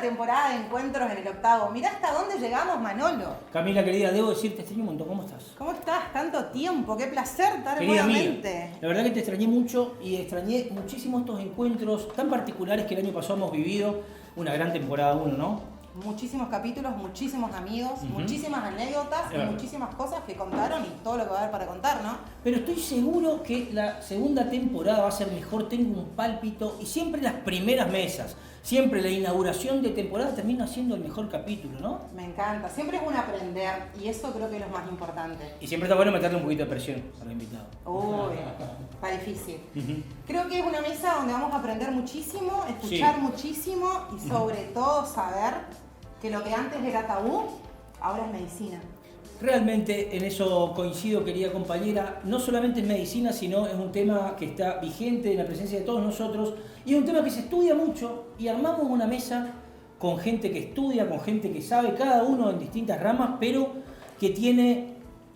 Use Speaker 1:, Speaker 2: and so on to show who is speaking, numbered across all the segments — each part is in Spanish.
Speaker 1: temporada de encuentros en el octavo. Mirá hasta dónde llegamos, Manolo.
Speaker 2: Camila, querida, debo decirte, extraño un montón. ¿Cómo estás?
Speaker 1: ¿Cómo estás? Tanto tiempo, qué placer estar
Speaker 2: Querida
Speaker 1: nuevamente.
Speaker 2: Mía, la verdad que te extrañé mucho y extrañé muchísimo estos encuentros tan particulares que el año pasado hemos vivido. Una gran temporada 1, ¿no?
Speaker 1: Muchísimos capítulos, muchísimos amigos, muchísimas anécdotas y muchísimas cosas que contaron y todo lo que va a haber para contar, ¿no?
Speaker 2: Pero estoy seguro que la segunda temporada va a ser mejor, tengo un pálpito, y siempre las primeras mesas, siempre la inauguración de temporada termina siendo el mejor capítulo, ¿no?
Speaker 1: Me encanta, siempre es un aprender y eso creo que es lo más importante.
Speaker 2: Y siempre está bueno meterle un poquito de presión al invitado.
Speaker 1: Uy, está difícil. Creo que es una mesa donde vamos a aprender muchísimo, escuchar muchísimo y sobre todo saber que lo que antes era tabú, ahora es medicina.
Speaker 2: Realmente en eso coincido, querida compañera. No solamente es medicina, sino es un tema que está vigente en la presencia de todos nosotros y es un tema que se estudia mucho y armamos una mesa con gente que estudia, con gente que sabe, cada uno en distintas ramas, pero que tiene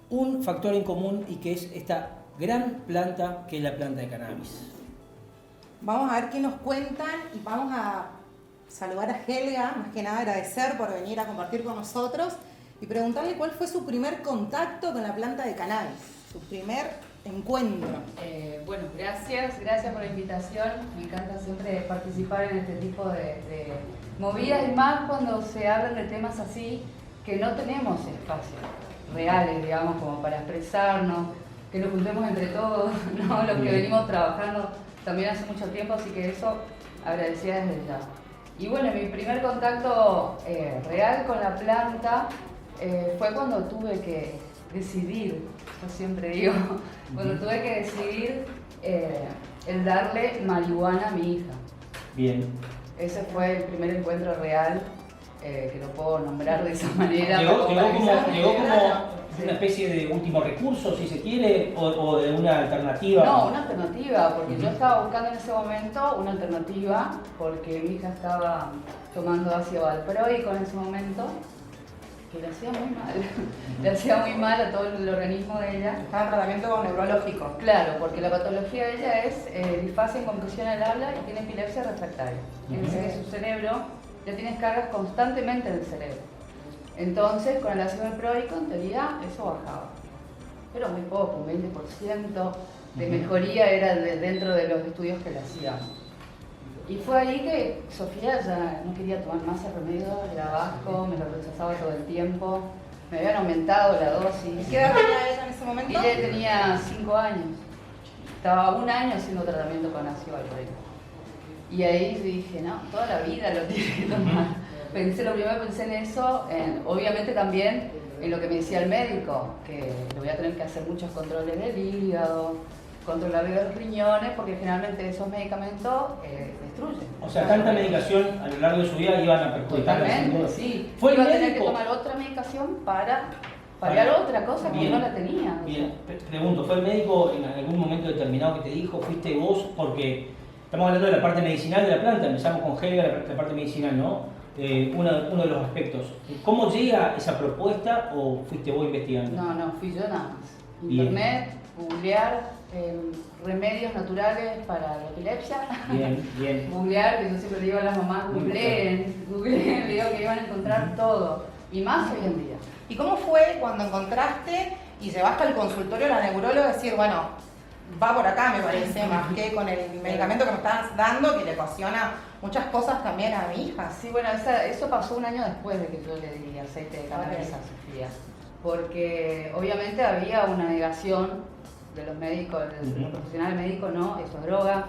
Speaker 2: un factor en común y que es esta gran planta que es la planta de cannabis.
Speaker 1: Vamos a ver qué nos cuentan y vamos a saludar a Helga, más que nada agradecer por venir a compartir con nosotros y preguntarle cuál fue su primer contacto con la planta de cannabis, su primer encuentro.
Speaker 3: Bueno, gracias por la invitación. Me encanta siempre participar en este tipo de movidas y más cuando se hablan de temas así que no tenemos espacios reales, digamos, como para expresarnos, que nos juntemos entre todos, ¿no? Los que venimos trabajando también hace mucho tiempo, así que eso agradecida desde ya. Y bueno, mi primer contacto real con la planta fue cuando tuve que decidir, yo siempre digo, cuando tuve que decidir el darle marihuana a mi hija.
Speaker 2: Bien.
Speaker 3: Ese fue el primer encuentro real, que lo puedo nombrar de esa manera.
Speaker 2: Llegó como una especie de último recurso, si se quiere, o de una alternativa.
Speaker 3: No, una alternativa, porque yo estaba buscando en ese momento una alternativa, porque mi hija estaba tomando ácido valproico en ese momento, que le hacía muy mal, le hacía muy mal a todo el organismo de ella.
Speaker 1: Estaba en tratamiento neurológico.
Speaker 3: Claro, porque la patología de ella es disfasia en compresión al habla y tiene epilepsia refractaria. Es decir, que su cerebro ya tiene cargas constantemente en el cerebro. Entonces, con el ácido valproico, en teoría, eso bajaba. Pero muy poco, un 20% de mejoría era dentro de los estudios que le hacíamos. Y fue ahí que Sofía ya no quería tomar más el remedio, era bajo, me lo rechazaba todo el tiempo, me habían aumentado la dosis.
Speaker 1: ¿Qué edad tenía ella en ese momento?
Speaker 3: Ella tenía 5 años, estaba 1 año haciendo tratamiento con ácido valproico. Y ahí dije, no, toda la vida lo tiene que tomar. Lo primero que pensé en eso, obviamente también en lo que me decía el médico, que le voy a tener que hacer muchos controles del hígado, controlar los riñones, porque generalmente esos medicamentos destruyen.
Speaker 2: O sea, tanta medicación a lo largo de su vida iban a perjudicar.
Speaker 3: Totalmente, sí.
Speaker 2: ¿Fue
Speaker 3: Iba
Speaker 2: el
Speaker 3: a tener
Speaker 2: médico?
Speaker 3: que tomar otra medicación para paliar otra cosa que no la tenía.
Speaker 2: Bien, pregunto, ¿fue el médico en algún momento determinado que te dijo, fuiste vos? Porque estamos hablando de la parte medicinal de la planta, empezamos con Helga, la parte medicinal, ¿no? Uno de los aspectos. ¿Cómo llega esa propuesta o fuiste vos investigando?
Speaker 3: No, fui yo nada más.
Speaker 2: Bien.
Speaker 3: Internet, googlear, remedios naturales para la epilepsia.
Speaker 2: Bien.
Speaker 3: Googlear, que yo siempre le digo a las mamás, googleen, le digo que iban a encontrar todo. Y más hoy en día.
Speaker 1: ¿Y cómo fue cuando encontraste y llevaste al consultorio a la neuróloga a decir, bueno, va por acá me parece, más que con el medicamento que me estás dando que le ocasiona muchas cosas también a mi hija?
Speaker 3: Sí, bueno, eso pasó 1 año después de que yo le di aceite de cannabis a Sofía. Porque obviamente había una negación de los médicos, de los profesionales médicos, no, eso es droga,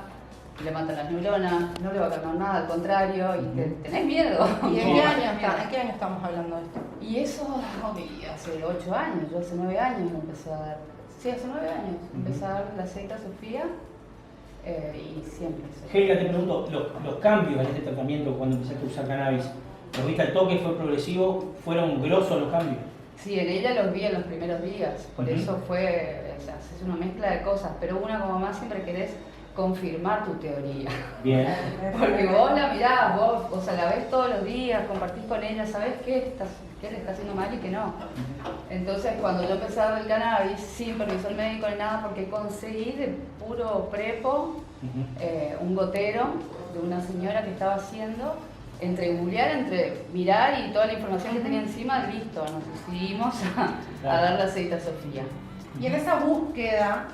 Speaker 3: le matan las neuronas, no le va a calmar nada, al contrario, y tenés miedo.
Speaker 1: ¿Y en qué año estamos hablando de esto?
Speaker 3: Y eso hace 8 años, yo hace 9 años empecé a dar, sí, hace 9 años empecé a dar el aceite a Sofía y siempre.
Speaker 2: Helga, te pregunto, los cambios en este tratamiento cuando empezaste a usar cannabis, ¿los viste al toque, fue progresivo, fueron grosos los cambios?
Speaker 3: Sí, en ella los vi en los primeros días, por eso fue, o sea, es una mezcla de cosas, pero una como más siempre querés confirmar tu teoría.
Speaker 2: Bien.
Speaker 3: Porque vos la mirás, vos, o sea, la ves todos los días, compartís con ella, sabés qué le está haciendo mal y qué no. Entonces, cuando yo empecé a dar el cannabis, sin permiso del médico ni nada, porque conseguí de puro prepo un gotero de una señora que estaba haciendo entre googlear, entre mirar y toda la información que tenía encima, listo, nos decidimos a darle aceite a Sofía.
Speaker 1: Y en esa búsqueda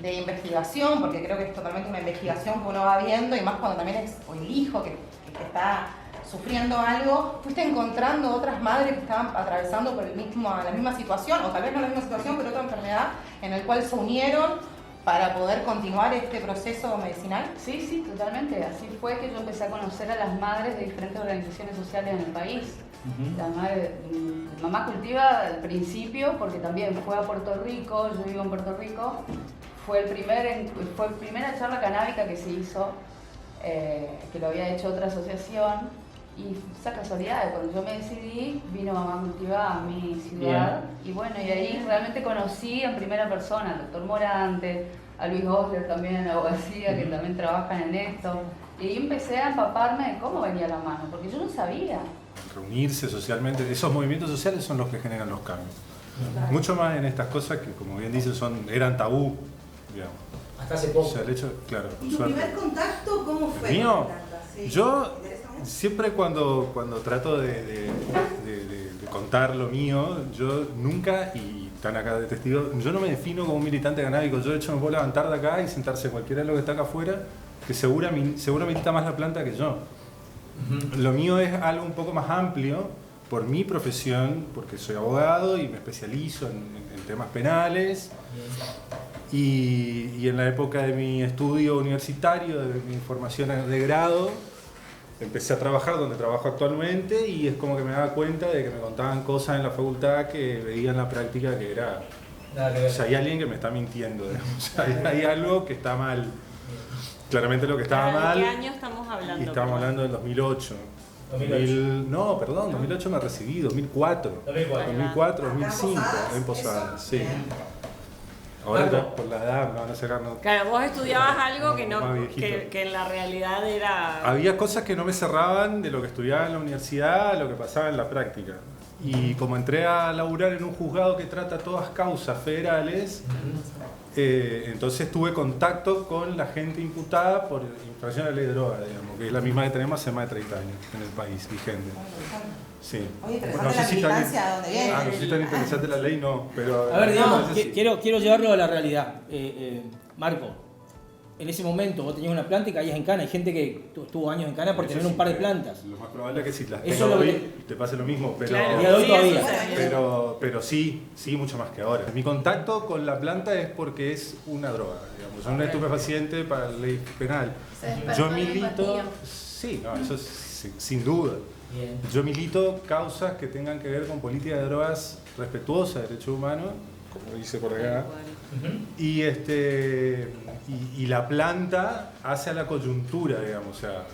Speaker 1: de investigación, porque creo que es totalmente una investigación que uno va viendo, y más cuando también es el hijo que está sufriendo algo, fuiste encontrando otras madres que estaban atravesando por la misma situación, o tal vez no la misma situación, pero otra enfermedad, en el cual se unieron para poder continuar este proceso medicinal.
Speaker 3: Sí, sí, totalmente. Así fue que yo empecé a conocer a las madres de diferentes organizaciones sociales en el país. La madre, Mamá Cultiva al principio, porque también fue a Puerto Rico, yo vivo en Puerto Rico, fue la primera charla canábica que se hizo, que lo había hecho otra asociación, y esa casualidad, cuando yo me decidí, vino Mamá Cultiva a mi ciudad. Bien. Y bueno, y ahí realmente conocí en primera persona al doctor Morante, a Luis Osler también, a Abogacía, que también trabajan en esto. Y ahí empecé a empaparme de cómo venía la mano, porque yo no sabía.
Speaker 4: Reunirse socialmente, esos movimientos sociales son los que generan los cambios. Claro. Mucho más en estas cosas que, como bien dices, eran tabú, digamos.
Speaker 2: Hasta hace poco.
Speaker 4: O sea, el hecho, claro,
Speaker 1: ¿Y tu primer contacto cómo fue?
Speaker 4: ¿Mío? Sí. Yo siempre cuando trato de contar lo mío, yo nunca, y están acá de testigo, yo no me defino como un militante canábico. Yo de hecho me puedo levantar de acá y sentarse cualquiera de los que está acá afuera, que seguro milita más la planta que yo. Lo mío es algo un poco más amplio por mi profesión, porque soy abogado y me especializo en temas penales. Y en la época de mi estudio universitario, de mi formación de grado, empecé a trabajar donde trabajo actualmente, y es como que me daba cuenta de que me contaban cosas en la facultad que veía en la práctica que era... O sea, hay alguien que me está mintiendo, o sea, hay algo que está mal. Claramente lo que estaba mal...
Speaker 5: ¿De qué año estamos hablando?
Speaker 4: Y estamos hablando del 2008. 2008 me recibí, 2004. 2005, en Posadas, sí. Ahora por la edad me van a sacar... No,
Speaker 5: claro, vos estudiabas algo que en la realidad era...
Speaker 4: Había cosas que no me cerraban de lo que estudiaba en la universidad, lo que pasaba en la práctica. Y como entré a laburar en un juzgado que trata todas causas federales, entonces tuve contacto con la gente imputada por infracción a la ley de droga, digamos, que es la misma que tenemos hace más de 30 años en el país vigente. Sí.
Speaker 1: Oye, interesante la militancia, ¿dónde viene?
Speaker 4: No sé si tan interesante la ley, no, pero...
Speaker 2: A ver, digamos, quiero llevarlo a la realidad. Marco, en ese momento vos tenías una planta y caías en cana. Hay gente que estuvo años en cana por tener un par de plantas.
Speaker 4: Lo más probable es que si las tengo hoy te pase lo mismo, pero...
Speaker 2: Claro, día de hoy todavía.
Speaker 4: Pero sí, mucho más que ahora. Mi contacto con la planta es porque es una droga, digamos, es un estupefaciente para la ley penal. Yo milito... Sí, no, eso es sin duda. Bien. Yo milito causas que tengan que ver con política de drogas respetuosa de derechos humanos, como dice por acá, y la planta hace a la coyuntura, digamos, o sea,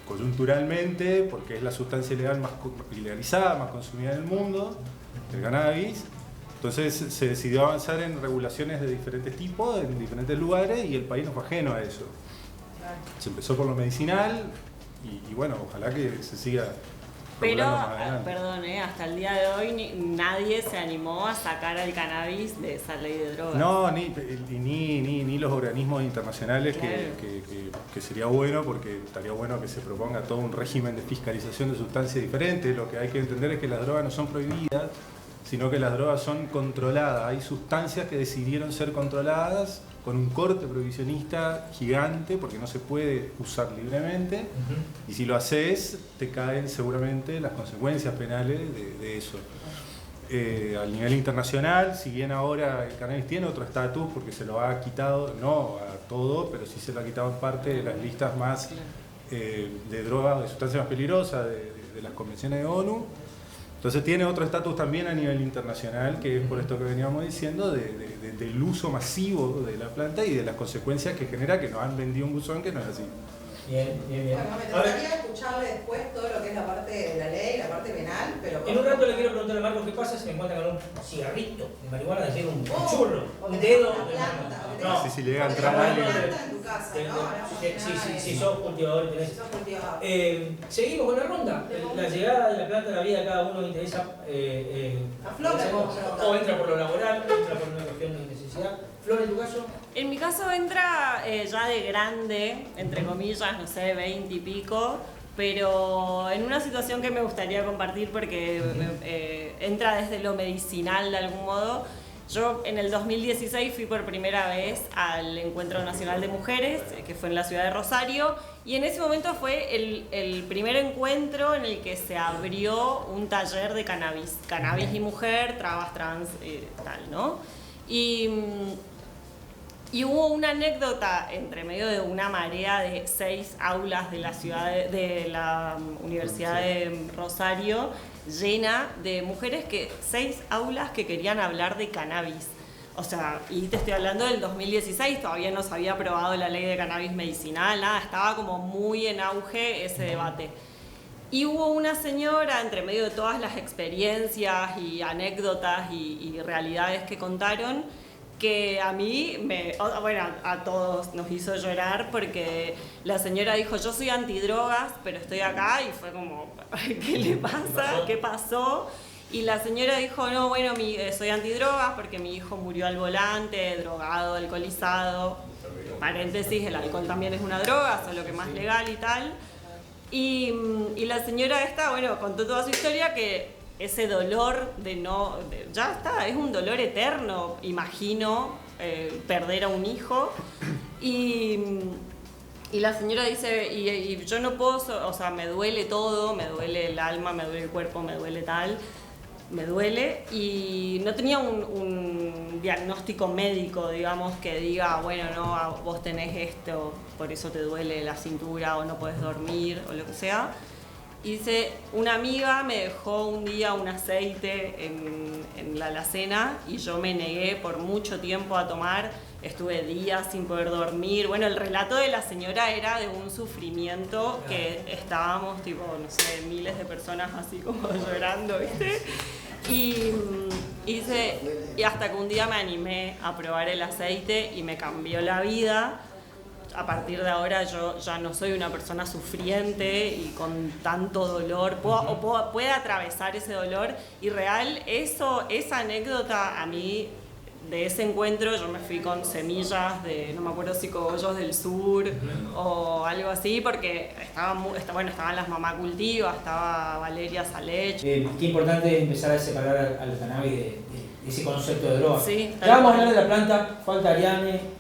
Speaker 4: coyunturalmente, porque es la sustancia ilegal más ilegalizada, más consumida en el mundo, el cannabis. Entonces se decidió avanzar en regulaciones de diferentes tipos, en diferentes lugares, y el país no fue ajeno a eso. Se empezó por lo medicinal, y bueno, ojalá que se siga.
Speaker 5: Pero, perdón, hasta el día de hoy nadie se animó a sacar al cannabis de esa ley de drogas.
Speaker 4: No, ni los organismos internacionales, claro. que sería bueno, porque estaría bueno que se proponga todo un régimen de fiscalización de sustancias diferentes. Lo que hay que entender es que las drogas no son prohibidas, sino que las drogas son controladas. Hay sustancias que decidieron ser controladas con un corte prohibicionista gigante, porque no se puede usar libremente, y si lo haces, te caen seguramente las consecuencias penales de eso. Al nivel internacional, si bien ahora el cannabis tiene otro estatus, porque se lo ha quitado, no a todo, pero sí se lo ha quitado en parte de las listas más de drogas, de sustancias más peligrosas, de las convenciones de ONU. Entonces tiene otro estatus también a nivel internacional, que es por esto que veníamos diciendo, del uso masivo de la planta y de las consecuencias que genera, que nos han vendido un buzón que no es así.
Speaker 2: Bien.
Speaker 1: Bueno, me gustaría escucharle después todo lo que es la parte de la ley, la parte penal, pero...
Speaker 2: En un rato le quiero preguntar a Marco qué pasa si me encuentran con un cigarrito de marihuana, decir un churro, un dedo...
Speaker 4: No, si le llega a entrar a alguien...
Speaker 2: Sí, sos cultivador y tenés... Seguimos con la ronda. La llegada de la planta a la vida de cada uno le interesa... o entra por lo laboral, entra por una cuestión de necesidad. Flor, ¿en tu caso?
Speaker 5: En mi caso entra ya de grande, entre comillas, no sé, 20 y pico, pero en una situación que me gustaría compartir porque entra desde lo medicinal de algún modo. Yo en el 2016 fui por primera vez al Encuentro Nacional de Mujeres, que fue en la ciudad de Rosario, y en ese momento fue el primer encuentro en el que se abrió un taller de cannabis y mujer, trabas, trans, tal, ¿no? Y hubo una anécdota entre medio de una marea de 6 aulas de la ciudad de la Universidad de Rosario, llena de mujeres 6 aulas que querían hablar de cannabis. O sea, y te estoy hablando del 2016, todavía no se había aprobado la ley de cannabis medicinal, nada, estaba como muy en auge ese debate. Y hubo una señora, entre medio de todas las experiencias y anécdotas y realidades que contaron, que a mí, a todos nos hizo llorar porque la señora dijo, yo soy antidrogas, pero estoy acá, y fue como, ¿qué le pasa? ¿Qué pasó? Y la señora dijo, no, bueno, soy antidrogas porque mi hijo murió al volante, drogado, alcoholizado. Paréntesis, el alcohol también es una droga, solo que más legal y tal. Y la señora esta, contó toda su historia, que ese dolor ya está, es un dolor eterno, imagino, perder a un hijo. Y la señora dice, y yo no puedo, o sea, me duele todo, me duele el alma, me duele el cuerpo, me duele tal, me duele. Y no tenía un diagnóstico médico, digamos, que diga, bueno, no, vos tenés esto, por eso te duele la cintura, o no podés dormir, o lo que sea. Y dice, una amiga me dejó un día un aceite en la alacena y yo me negué por mucho tiempo a tomar, estuve días sin poder dormir. Bueno, el relato de la señora era de un sufrimiento que estábamos, tipo, no sé, miles de personas así como llorando, ¿viste? Y hasta que un día me animé a probar el aceite y me cambió la vida. A partir de ahora yo ya no soy una persona sufriente y con tanto dolor, puede atravesar ese dolor. Y real, esa anécdota a mí, de ese encuentro, yo me fui con semillas de, no me acuerdo si cogollos del sur o algo así, porque estaban las mamá cultivas, estaba Valeria Salech.
Speaker 2: Qué importante es empezar a separar al cannabis de ese concepto de droga.
Speaker 5: Sí,
Speaker 2: ya vamos a hablar de la planta, falta Ariane.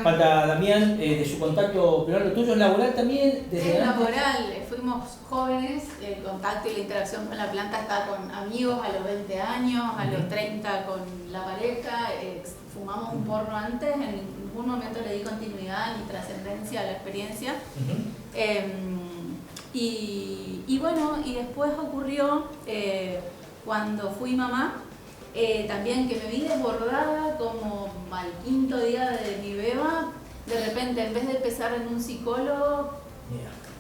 Speaker 2: Falta Damián, de su contacto, pero lo tuyo es laboral también.
Speaker 6: Es laboral, fuimos jóvenes, el contacto y la interacción con la planta está con amigos a los 20 años, a los 30 con la pareja, fumamos un porro antes, en ningún momento le di continuidad ni trascendencia a la experiencia. Y después ocurrió cuando fui mamá. También que me vi desbordada como al 5.º día de mi beba, de repente en vez de empezar en un psicólogo,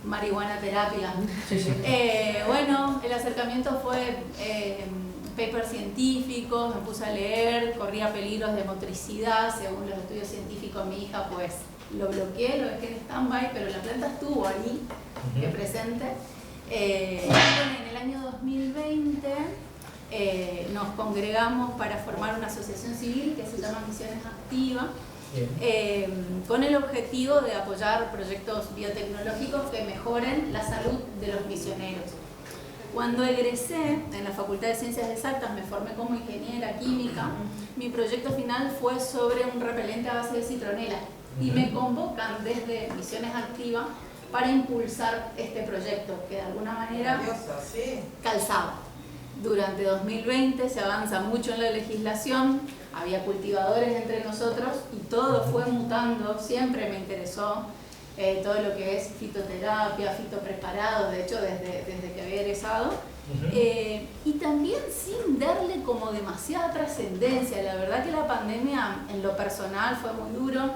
Speaker 6: marihuana terapia. El acercamiento fue papers científicos, me puse a leer, corría peligros de motricidad, según los estudios científicos mi hija pues lo bloqueé, lo dejé en stand-by, pero la planta estuvo ahí, presente. En el año 2020 nos congregamos para formar una asociación civil que se llama Misiones Activas, con el objetivo de apoyar proyectos biotecnológicos que mejoren la salud de los misioneros. Cuando egresé en la Facultad de Ciencias Exactas, me formé como ingeniera química, mi proyecto final fue sobre un repelente a base de citronela y me convocan desde Misiones Activas para impulsar este proyecto que de alguna manera calzaba. Durante 2020 se avanza mucho en la legislación, había cultivadores entre nosotros y todo fue mutando, siempre me interesó todo lo que es fitoterapia, fitopreparados, de hecho desde que había egresado, y también sin darle como demasiada trascendencia. La verdad que la pandemia en lo personal fue muy duro.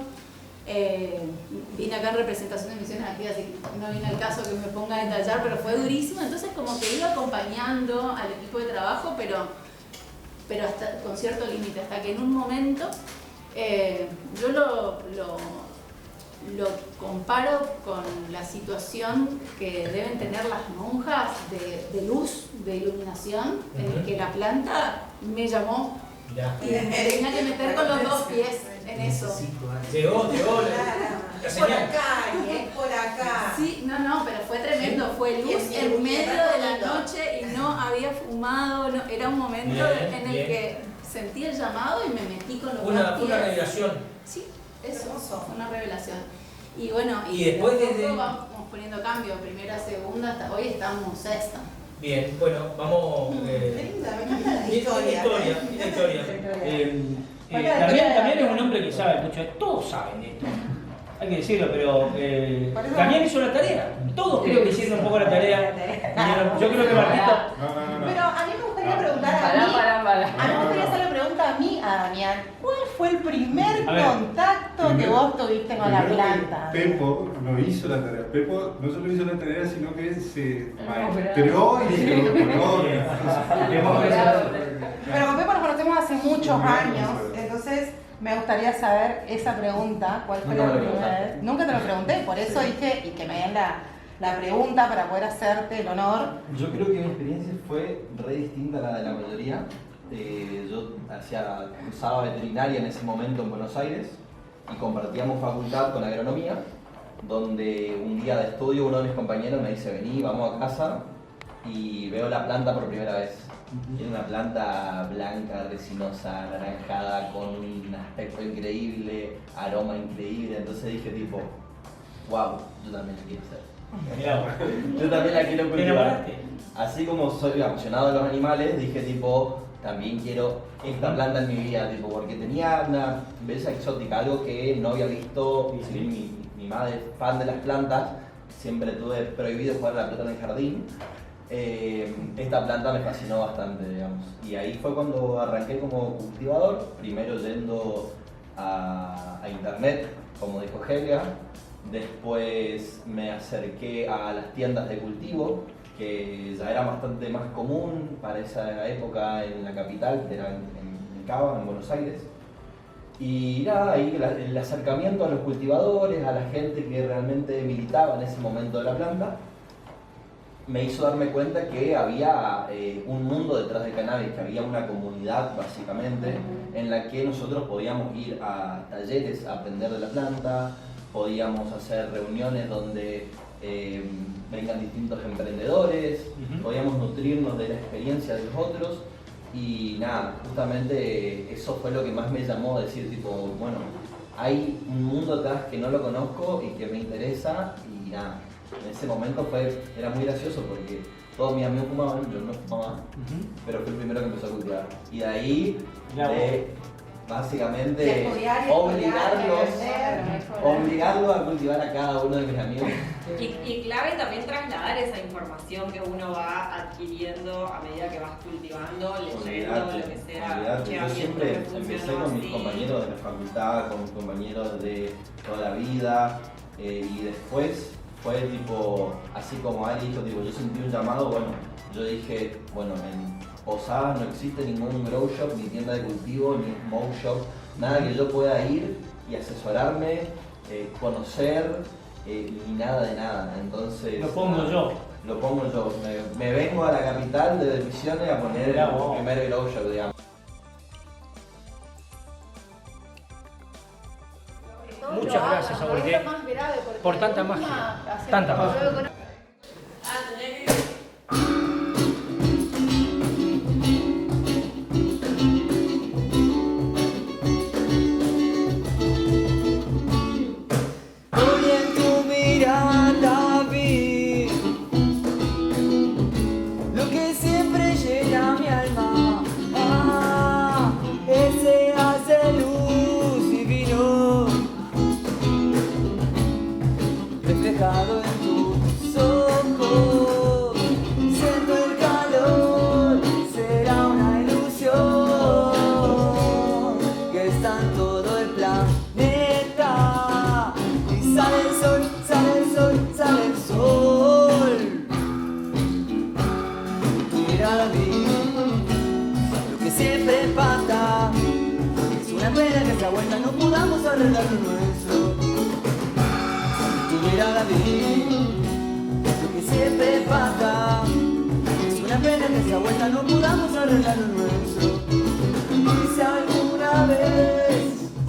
Speaker 6: Vine acá en representación de Misiones Activas, así que no viene al caso que me ponga a detallar, pero fue durísimo, entonces como que iba acompañando al equipo de trabajo, pero hasta con cierto límite, hasta que en un momento yo lo comparo con la situación que deben tener las monjas de luz, de iluminación, en el que la planta me llamó y me tenía que meter con los 2 pies en eso.
Speaker 2: Llegó
Speaker 1: por acá, acá.
Speaker 6: Sí, no, pero fue tremendo, fue luz en medio de la noche y no había fumado, era un momento
Speaker 2: Bien,
Speaker 6: en el
Speaker 2: bien.
Speaker 6: que sentí el llamado y me metí con los
Speaker 2: Una
Speaker 6: dos pies.
Speaker 2: revelación.
Speaker 6: Sí, eso,
Speaker 1: Hermoso.
Speaker 6: fue una revelación. Y bueno,
Speaker 2: Y después
Speaker 6: de a poco
Speaker 2: desde-
Speaker 6: vamos poniendo cambio, primera, segunda, hasta hoy estamos sexta.
Speaker 2: Bien, bueno, vamos.
Speaker 1: Qué linda, me encantan las
Speaker 2: Linda
Speaker 1: historias.
Speaker 2: historia.
Speaker 1: Cuenta la
Speaker 2: También
Speaker 1: historia de
Speaker 2: es un hombre que sabe mucho, todos saben esto. Hay que decirlo, pero
Speaker 1: Por eso-
Speaker 2: también hizo la tarea. Todos creo que hicieron un poco la tarea. Yo creo que Marquito.
Speaker 4: No.
Speaker 1: Pero a mí me gustaría preguntar a mí. A mí me gustaría hacer la pregunta a mí, a Damián. ¿Cuál fue el primer
Speaker 2: A ver.
Speaker 1: contacto que vos tuviste con la planta?
Speaker 4: Pepo no hizo la tarea. Pepo no solo hizo la tarea, sino que se
Speaker 3: No,
Speaker 4: maestró y se doctoró.
Speaker 1: Pero con Pepo nos conocemos hace muchos años, entonces me gustaría saber esa pregunta. ¿Cuál fue
Speaker 7: Nunca
Speaker 1: la
Speaker 7: me lo
Speaker 1: primera vez?
Speaker 7: preguntaste.
Speaker 1: Nunca te lo pregunté, por eso dije y que me den la pregunta para poder hacerte el honor.
Speaker 7: Yo creo que mi experiencia fue re distinta a la de la mayoría. Yo cursaba veterinaria en ese momento en Buenos Aires y compartíamos facultad con agronomía, donde un día de estudio uno de mis compañeros me dice, vení, vamos a casa, y veo la planta por primera vez. Era una planta blanca, resinosa, anaranjada, con un aspecto increíble, aroma increíble, entonces dije tipo, wow, yo también la quiero hacer.
Speaker 2: Mirá,
Speaker 7: Yo también la quiero
Speaker 2: ¿te
Speaker 7: cultivar.
Speaker 2: enamoraste?
Speaker 7: Así como soy apasionado de los animales, dije tipo, también quiero esta planta en mi vida, tipo, porque tenía una belleza exótica, algo que no había visto. Si bien mi madre es fan de las plantas, siempre tuve prohibido jugar a la pelota en el jardín. Esta planta me fascinó bastante, digamos. Y ahí fue cuando arranqué como cultivador, primero yendo a internet, como dijo Helga. Después me acerqué a las tiendas de cultivo, que ya era bastante más común para esa época en la capital, que era en Cava, en Buenos Aires. Y nada, ahí el acercamiento a los cultivadores, a la gente que realmente militaba en ese momento de la planta, me hizo darme cuenta que había un mundo detrás del cannabis, que había una comunidad básicamente en la que nosotros podíamos ir a talleres a aprender de la planta, podíamos hacer reuniones donde vengan distintos emprendedores, podíamos nutrirnos de la experiencia de los otros y nada, justamente eso fue lo que más me llamó a decir tipo, bueno, hay un mundo atrás que no lo conozco y que me interesa y nada. En ese momento era muy gracioso porque todos mis amigos fumaban, yo no fumaba, pero fue el primero que empezó a cultivar. Y de ahí, básicamente,
Speaker 1: De estudiar y
Speaker 7: obligarlos a cultivar a cada uno de mis amigos.
Speaker 5: Y clave también trasladar esa información que uno va adquiriendo a medida que vas cultivando, leyendo, lo que sea.
Speaker 7: Olvidate.
Speaker 5: que
Speaker 7: Yo
Speaker 5: a mí
Speaker 7: siempre
Speaker 5: me
Speaker 7: empecé
Speaker 5: funcionó
Speaker 7: con mis
Speaker 5: así.
Speaker 7: compañeros de la facultad, con mis compañeros de toda la vida, y después fue tipo, así como Ali dijo, tipo, yo sentí un llamado, bueno, yo dije, bueno, en Posadas no existe ningún grow shop, ni tienda de cultivo, ni smoke shop, nada que yo pueda ir y asesorarme, conocer, ni nada de nada. Entonces,
Speaker 2: Lo pongo yo.
Speaker 7: Lo pongo yo. Me vengo a la capital de Misiones a poner
Speaker 2: Mirá
Speaker 7: el
Speaker 2: vos.
Speaker 7: primer grow shop, digamos.
Speaker 2: Muchas gracias, Saborité, por tanta magia. Tanta magia.
Speaker 8: Hoy en tu mirada vi lo que siempre llena mi alma. Ese hace luz divino reflejado en tus ojos. Siento el calor, será una ilusión que está en todo el planeta. Y sale el sol, sale el sol, sale el sol. Tu mirada vi lo que siempre pasa. Es una pena que esta vuelta no podamos arreglar lo nuestro. Tu mirada vi lo que siempre pasa. Es una pena que esta vuelta no podamos arreglar lo nuestro. Y si alguna vez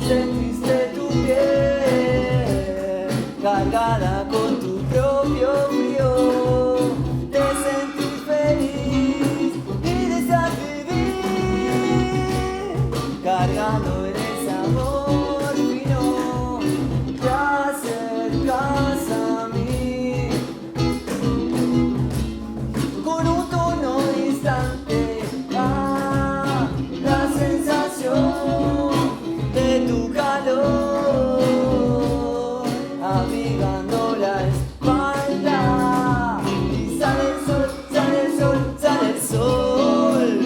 Speaker 8: sentiste tu piel cargada con tu cargando el sabor fino, te acercas a mí con un tono distante, la sensación de tu calor, abrigando la espalda, y sale el sol, sale el sol, sale el sol.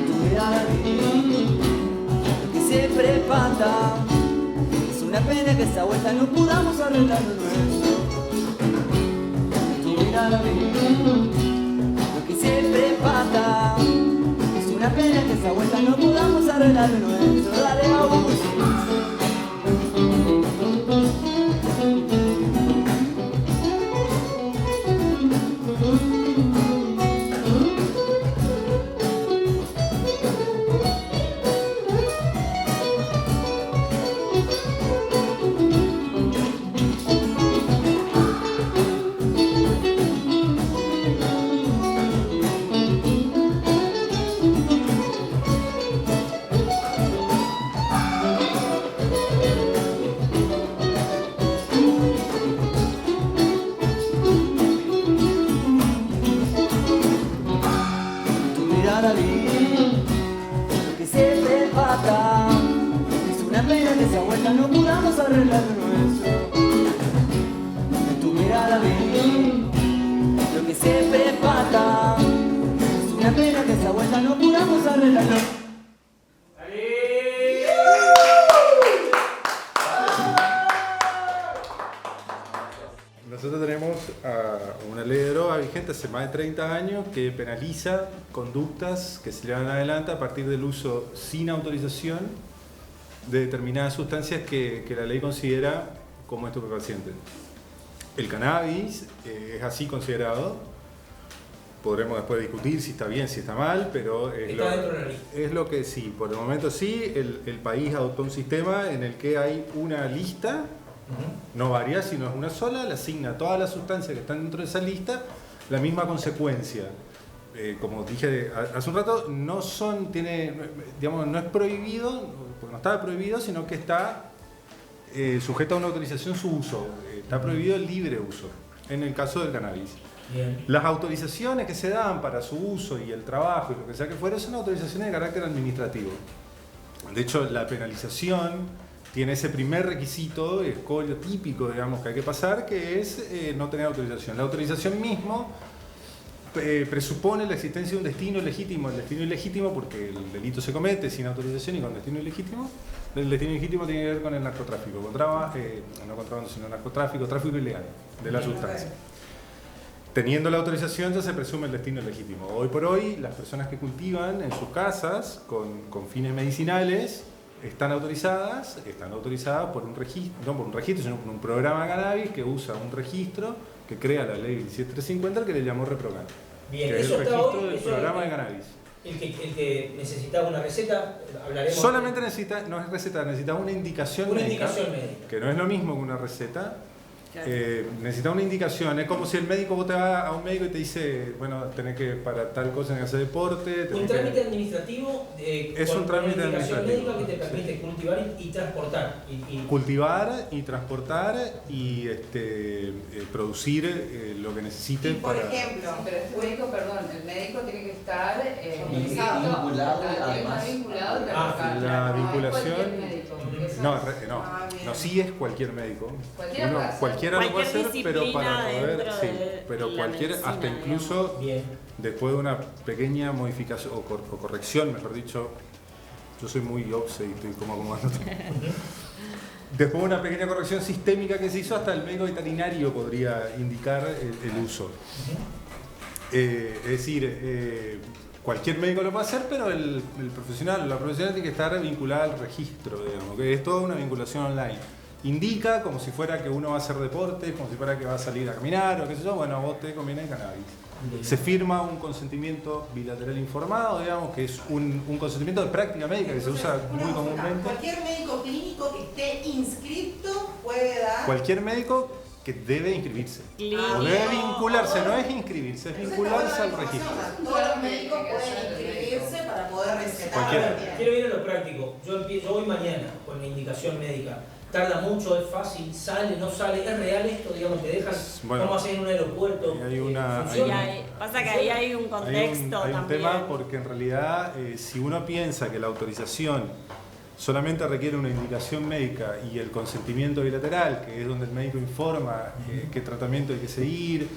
Speaker 8: Tu mirada que siempre pata, es una pena que esta vuelta no podamos arreglar lo nuestro. Tu mirada lo que siempre pata, es una pena que esta vuelta no podamos arreglar lo nuestro. Dale, vamos. Tu mirada que siempre pata, es una pena que esa vuelta no podamos arreglar lo nuestro. Tu mirada lo que siempre pata, es una pena que esa vuelta no podamos arreglarlo.
Speaker 4: Nosotros tenemos una ley de droga vigente hace más de 30 años que penaliza conductas que se llevan adelante a partir del uso sin autorización de determinadas sustancias que la ley considera como estupefacientes. El cannabis es así considerado. Podremos después discutir si está bien, si está mal, pero
Speaker 2: Está dentro de la lista.
Speaker 4: es lo que sí. Por el momento sí, el país adoptó un sistema en el que hay una lista, no varias, sino es una sola, le asigna a todas las sustancias que están dentro de esa lista la misma consecuencia. Como dije hace un rato, no es prohibido, porque no estaba prohibido, sino que está sujeto a una autorización su uso. Está prohibido el libre uso, en el caso del cannabis.
Speaker 2: Bien.
Speaker 4: Las autorizaciones que se dan para su uso y el trabajo y lo que sea que fuera son autorizaciones de carácter administrativo. De hecho, la penalización tiene ese primer requisito, escollo típico, digamos, que hay que pasar, que es no tener autorización. La autorización mismo presupone la existencia de un destino legítimo. El destino ilegítimo, porque el delito se comete sin autorización y con destino ilegítimo. El destino ilegítimo tiene que ver con el narcotráfico, no contrabando, sino narcotráfico, tráfico ilegal de la sustancia. Teniendo la autorización ya se presume el destino legítimo. Hoy por hoy, las personas que cultivan en sus casas con fines medicinales están autorizadas por un registro, sino por un programa de cannabis que usa un registro que crea la ley 17350, que le llamó ReproCan.
Speaker 2: Bien,
Speaker 4: que es
Speaker 2: eso
Speaker 4: el
Speaker 2: está
Speaker 4: registro
Speaker 2: hoy,
Speaker 4: del
Speaker 2: eso
Speaker 4: programa
Speaker 2: el
Speaker 4: de cannabis.
Speaker 2: El que necesitaba una receta, hablaremos.
Speaker 4: Solamente no es receta, necesita una indicación médica, que no es lo mismo que una receta.
Speaker 5: Claro.
Speaker 4: Necesita una indicación, es como si el médico, vos te vas a un médico y te dice, bueno, tenés que para tal cosa tenés que hacer deporte.
Speaker 2: Un trámite administrativo
Speaker 4: es
Speaker 2: con
Speaker 4: un trámite
Speaker 2: una indicación
Speaker 4: administrativo,
Speaker 2: médica que te permite
Speaker 4: sí.
Speaker 2: cultivar y transportar.
Speaker 4: Cultivar y transportar y producir lo que necesiten
Speaker 1: Por
Speaker 4: para...
Speaker 1: ejemplo,
Speaker 3: Pero el médico, perdón, el médico tiene que estar
Speaker 7: vinculado,
Speaker 3: además vinculado
Speaker 4: La vinculación... No,
Speaker 1: bien.
Speaker 4: sí es cualquier médico.
Speaker 3: Cualquiera puede hacer.
Speaker 4: Cualquiera lo puede hacer, pero para
Speaker 5: disciplina
Speaker 4: poder,
Speaker 5: dentro
Speaker 4: sí,
Speaker 5: de
Speaker 4: pero
Speaker 5: la
Speaker 4: cualquier,
Speaker 5: medicina,
Speaker 4: hasta incluso
Speaker 2: Bien.
Speaker 4: después de una pequeña modificación o corrección, mejor dicho, yo soy muy obse y estoy como acomodando todo. Después de una pequeña corrección sistémica que se hizo, hasta el médico veterinario podría indicar el uso. Es decir, cualquier médico lo puede hacer, pero el profesional o la profesional tiene que estar vinculada al registro, digamos, que es toda una vinculación online. Indica como si fuera que uno va a hacer deporte, como si fuera que va a salir a caminar o qué sé yo, bueno, a vos te conviene el cannabis. Se firma un consentimiento bilateral informado, digamos, que es un consentimiento de práctica médica que se usa muy comúnmente.
Speaker 1: Cualquier médico clínico que esté inscrito puede dar.
Speaker 4: Cualquier médico que debe inscribirse. O debe vincularse, no es inscribirse, es vincularse al registro.
Speaker 1: Todos los médicos pueden inscribirse para poder podés recetar.
Speaker 4: Cualquiera.
Speaker 2: Quiero ir a lo práctico. Yo voy mañana con la indicación médica. Tarda mucho, es fácil, sale, no sale, es real esto, digamos, te dejan,
Speaker 4: Bueno,
Speaker 2: vamos a hacer en un aeropuerto.
Speaker 5: Pasa que ahí hay un contexto
Speaker 4: hay un
Speaker 5: también.
Speaker 4: tema porque en realidad si uno piensa que la autorización solamente requiere una indicación médica y el consentimiento bilateral, que es donde el médico informa qué tratamiento hay que seguir,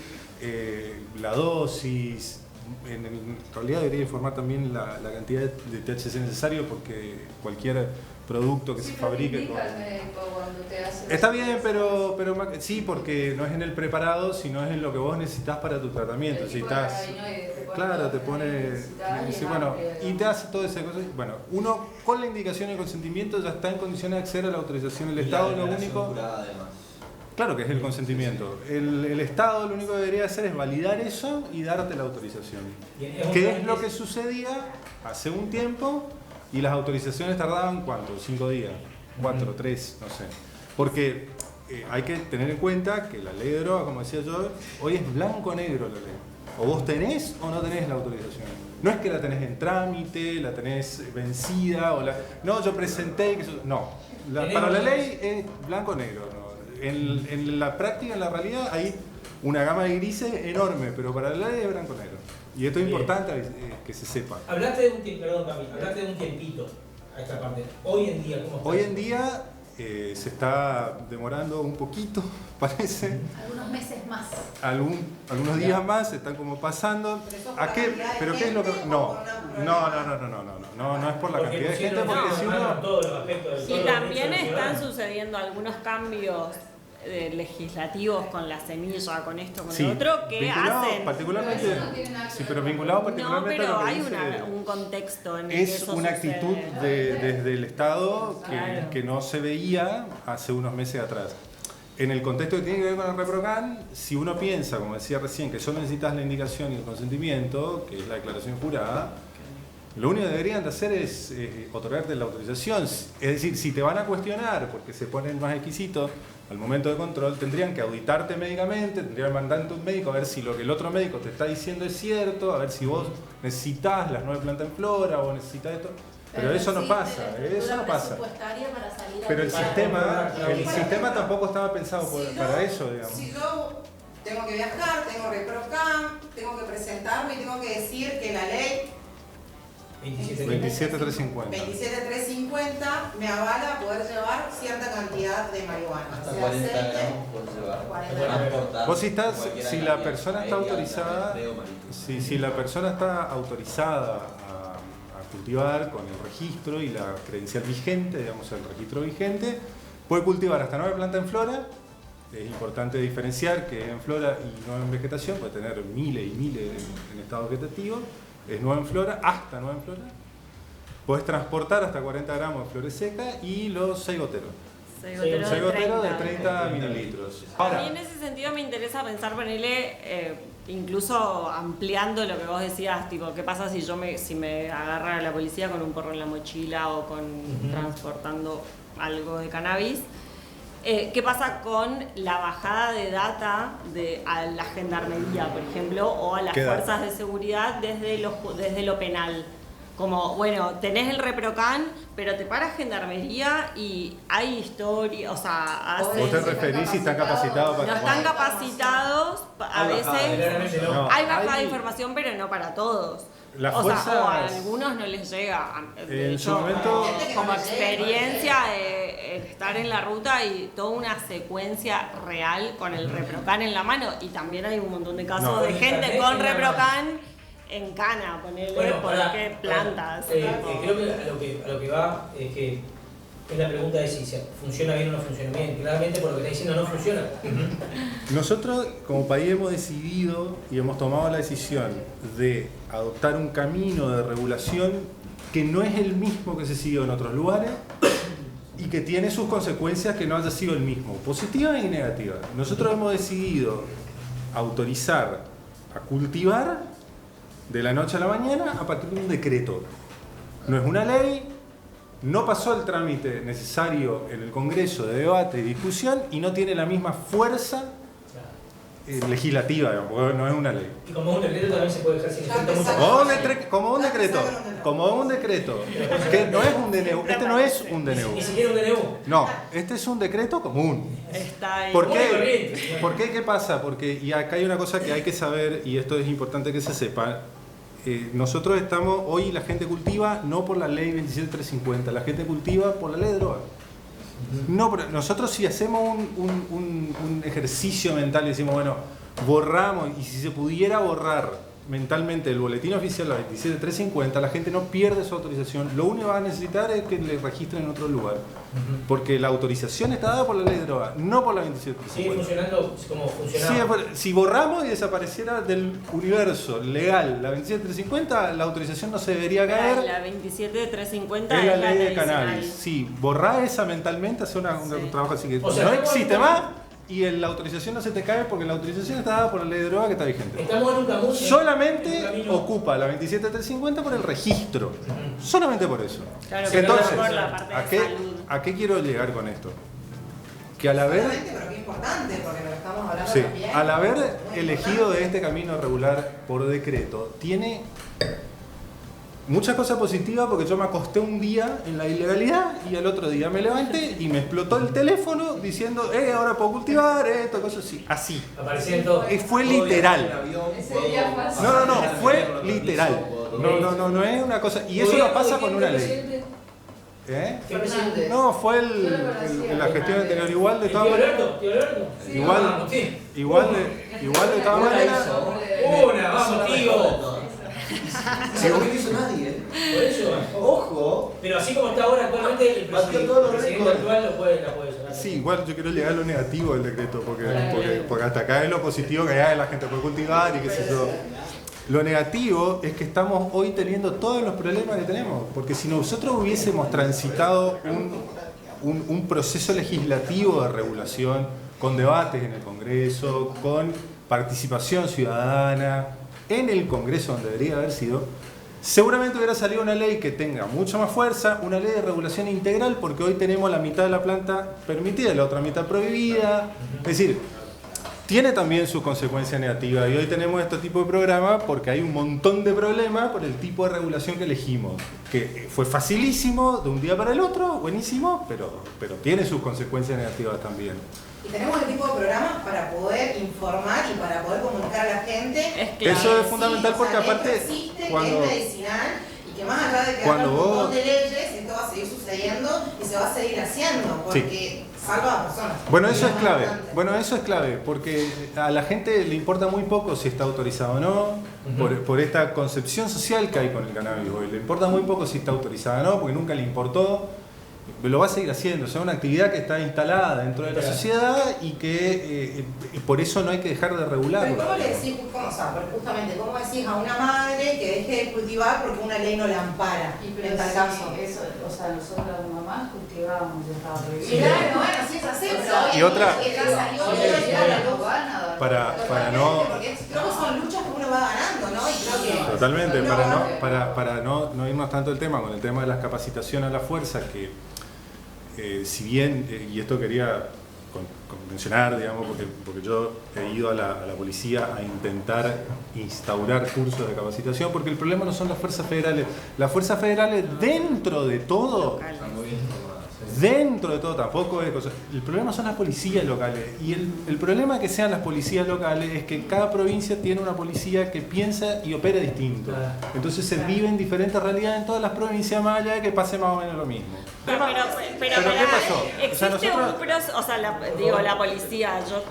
Speaker 4: la dosis, en realidad debería informar también la cantidad de THC necesario, porque cualquier producto que se fabrique con... Está bien, pero sí, porque no es en el preparado, sino es en lo que vos necesitas para tu tratamiento. Si estás, claro, te pone, dice, bueno, y te hace toda esa cosa. Bueno, uno con la indicación y el consentimiento ya está en condiciones de acceder a la autorización. El Estado lo único, claro que es el consentimiento. El Estado lo único que debería hacer es validar eso y darte la autorización. ¿Qué es lo que sucedía hace un tiempo? Y las autorizaciones tardaban, ¿cuánto? 5 días, 4, 3, no sé. Porque hay que tener en cuenta que la ley de drogas, como decía yo, hoy es blanco-negro la ley. O vos tenés o no tenés la autorización. No es que la tenés en trámite, la tenés vencida, o no, yo presenté, no. Para la ley es blanco-negro. ¿No? En la práctica, en la realidad, hay una gama de grises enorme, pero para la ley es blanco-negro. Y esto es importante que se sepa.
Speaker 2: Hablaste de un tiempo, perdón, Cami, hablaste de un tiempito a esta parte. Hoy en día, ¿cómo está?
Speaker 4: Hoy en día se está demorando un poquito, parece.
Speaker 6: Algunos meses más.
Speaker 4: Algunos días más se están como pasando. ¿A qué? ¿Pero qué es lo que...? No es por la cantidad de gente, porque si uno...
Speaker 5: Y también están sucediendo algunos cambios legislativos con la semilla, con esto, con lo otro, que hacen...
Speaker 4: Particularmente, sí, pero vinculado particularmente
Speaker 5: pero
Speaker 4: a lo que
Speaker 5: hay
Speaker 4: dice,
Speaker 5: un contexto en el
Speaker 4: es
Speaker 5: que eso
Speaker 4: una
Speaker 5: sucede.
Speaker 4: actitud desde el Estado
Speaker 5: Claro.
Speaker 4: que no se veía hace unos meses atrás. En el contexto que tiene que ver con el ReproCan, si uno piensa, como decía recién, que solo necesitas la indicación y el consentimiento, que es la declaración jurada, lo único que deberían de hacer es otorgarte la autorización. Es decir, si te van a cuestionar porque se ponen más exquisitos al momento de control, tendrían que auditarte médicamente, tendrían que mandarte un médico a ver si lo que el otro médico te está diciendo es cierto, a ver si vos necesitas las 9 plantas en flora o necesitas esto. Pero eso no pasa, eso no pasa. Pero el sistema tampoco estaba pensado para eso, digamos.
Speaker 1: Si yo tengo que viajar, tengo ReproCan, tengo que presentarme y tengo que decir que la ley
Speaker 4: 27350
Speaker 1: me avala poder llevar cierta cantidad de marihuana.
Speaker 7: Hasta 40 gramos puedes llevar.
Speaker 4: Vos si la persona está autorizada, si la persona está autorizada a cultivar con el registro y la credencial vigente, digamos el registro vigente, puede cultivar hasta 9 plantas en flora. Es importante diferenciar que en flora y no en vegetación, puede tener miles y miles en estado vegetativo. Es 9 en flora, hasta 9 en flora. Puedes transportar hasta 40 gramos de flores secas y los 6 goteros. 6 goteros de 30 mililitros.
Speaker 5: A mí en ese sentido me interesa pensar, ponerle, incluso ampliando lo que vos decías, tipo, ¿qué pasa si me agarra la policía con un porro en la mochila o con transportando algo de cannabis? ¿Qué pasa con la bajada de data a la gendarmería, por ejemplo, o a las fuerzas de seguridad desde lo penal? Como, bueno, tenés el ReproCan, pero te para gendarmería y hay historia, o sea,
Speaker 4: ¿Vos te referís si están capacitados para...?
Speaker 5: No están capacitados, a veces hay bajada de información, pero no para todos. O a algunos no les llega. De hecho, como experiencia de estar en la ruta y toda una secuencia real con el ReproCan en la mano, y también hay un montón de casos de gente con ReproCan en cana, ponerle porque plantas.
Speaker 2: Creo que a lo que va es que es la pregunta de si funciona bien o no funciona bien. Claramente por lo que está diciendo no funciona.
Speaker 4: Nosotros como país hemos decidido y hemos tomado la decisión de adoptar un camino de regulación que no es el mismo que se siguió en otros lugares y que tiene sus consecuencias que no haya sido el mismo, positivas y negativas. Nosotros hemos decidido autorizar a cultivar de la noche a la mañana a partir de un decreto. No es una ley, no pasó el trámite necesario en el Congreso de debate y discusión y no tiene la misma fuerza legislativa, digamos, porque no es una ley.
Speaker 2: Y como un decreto también se puede dejar sin efecto mucho
Speaker 4: Como un decreto, que no es un DNU, este no es un DNU.
Speaker 2: Ni siquiera un DNU.
Speaker 4: No, este es un decreto común.
Speaker 5: Está ahí.
Speaker 4: ¿Por qué? ¿Por qué? ¿Qué pasa? Porque, y acá hay una cosa que hay que saber, y esto es importante que se sepa, nosotros estamos, hoy la gente cultiva no por la ley 27350, la gente cultiva por la ley de drogas. No, pero nosotros si hacemos un ejercicio mental y decimos, bueno, borramos, y si se pudiera borrar mentalmente el boletín oficial, la 27350, la gente no pierde su autorización, lo único que va a necesitar es que le registren en otro lugar, porque la autorización está dada por la ley de drogas, no por la 27350.
Speaker 2: Sigue funcionando como funcionaba.
Speaker 4: Si borramos y desapareciera del universo legal la 27350, la autorización no se debería caer.
Speaker 5: La 27350
Speaker 4: es la ley de
Speaker 5: tradicional.
Speaker 4: cannabis. Sí, borrar esa mentalmente, hacer un trabajo así que
Speaker 2: O sea,
Speaker 4: no existe más y la autorización no se te cae porque la autorización está dada por la ley de droga que está vigente.
Speaker 2: Estamos en un camino.
Speaker 4: Solamente ocupa la 27350 por el registro. Solamente por eso.
Speaker 5: Claro, pero
Speaker 4: entonces,
Speaker 5: no por la parte de salud.
Speaker 4: ¿a qué quiero llegar con esto? Que al haber...
Speaker 1: Pero qué importante, porque lo estamos hablando
Speaker 4: Sí,
Speaker 1: también.
Speaker 4: al haber
Speaker 1: Muy
Speaker 4: elegido
Speaker 1: importante.
Speaker 4: de este camino regular por decreto, tiene muchas cosas positivas porque yo me acosté un día en la ilegalidad y al otro día me levanté y me explotó el teléfono diciendo, ahora puedo cultivar esto, cosas así. Así.
Speaker 2: Aparecía en todo.
Speaker 4: Fue literal.
Speaker 3: Ese día fue así.
Speaker 4: No, fue literal. No es una cosa. Y eso no pasa con una ley. ¿Eh?
Speaker 2: ¿Qué presidente?
Speaker 4: No, fue la gestión anterior. Igual de todas maneras.
Speaker 2: ¿Tío Alberto?
Speaker 4: Igual de todas maneras.
Speaker 2: Una, vamos, tío.
Speaker 7: No lo hizo nadie.
Speaker 2: Por eso.
Speaker 7: Ojo.
Speaker 2: Pero así como está ahora actualmente, el
Speaker 7: Batió todos los
Speaker 2: presidente
Speaker 7: récords.
Speaker 2: actual la puede sonar.
Speaker 4: Sí, igual yo quiero llegar a lo negativo del decreto, porque hasta acá es lo positivo que ya la gente puede cultivar y qué sé yo. Lo negativo es que estamos hoy teniendo todos los problemas que tenemos, porque si nosotros hubiésemos transitado un proceso legislativo de regulación, con debates en el Congreso, con participación ciudadana, en el Congreso donde debería haber sido, seguramente hubiera salido una ley que tenga mucha más fuerza, una ley de regulación integral, porque hoy tenemos la mitad de la planta permitida y la otra mitad prohibida. Es decir, tiene también sus consecuencias negativas y hoy tenemos este tipo de programa porque hay un montón de problemas por el tipo de regulación que elegimos, que fue facilísimo de un día para el otro, buenísimo, pero tiene sus consecuencias negativas también.
Speaker 1: Y tenemos el tipo de programas para poder informar y para poder comunicar a la gente.
Speaker 5: Es clave.
Speaker 4: Eso es fundamental porque
Speaker 1: esto
Speaker 4: aparte
Speaker 1: existe,
Speaker 4: cuando
Speaker 1: que es medicinal y que más allá de que
Speaker 4: cuando
Speaker 1: haya un montón
Speaker 4: vos-
Speaker 1: de leyes, esto va a seguir sucediendo y se va a seguir haciendo porque salva a personas.
Speaker 4: Bueno, eso es
Speaker 1: más
Speaker 4: clave.
Speaker 1: importante.
Speaker 4: Bueno, eso es clave, porque a la gente le importa muy poco si está autorizado o no, por esta concepción social que hay con el cannabis hoy. Le importa muy poco si está autorizado o no, porque nunca le importó. Lo va a seguir haciendo. O sea, una actividad que está instalada dentro de la sociedad y que por eso no hay que dejar de regularlo.
Speaker 1: Pero ¿cómo le decís, justamente, cómo decís a una madre que deje de cultivar porque una ley no la ampara? En tal caso.
Speaker 3: Eso, o sea, nosotros las mamás cultivábamos, ya estaba prohibido.
Speaker 1: Claro, bueno, sí es así, pero
Speaker 4: Y otra-
Speaker 1: que ya salió
Speaker 4: Para no...
Speaker 1: porque creo que son luchas que uno va ganando, ¿no? Y creo que
Speaker 4: Totalmente,
Speaker 1: uno
Speaker 4: para no irnos tanto del tema, con el tema de las capacitaciones a la fuerza, que si bien, y esto quería mencionar, digamos, porque yo he ido a la policía a intentar instaurar cursos de capacitación, porque el problema no son las fuerzas federales. Las fuerzas federales dentro de todo... Dentro de todo tampoco es cosa. El problema son las policías locales. Y el problema que sean las policías locales es que cada provincia tiene una policía que piensa y opera distinto. Entonces se viven diferentes realidades en todas las provincias, más allá de que pase más o menos lo mismo.
Speaker 5: Pero
Speaker 4: ¿qué pasó?
Speaker 5: Existe
Speaker 4: O sea, nosotros-
Speaker 5: un proceso, o sea, la policía, yo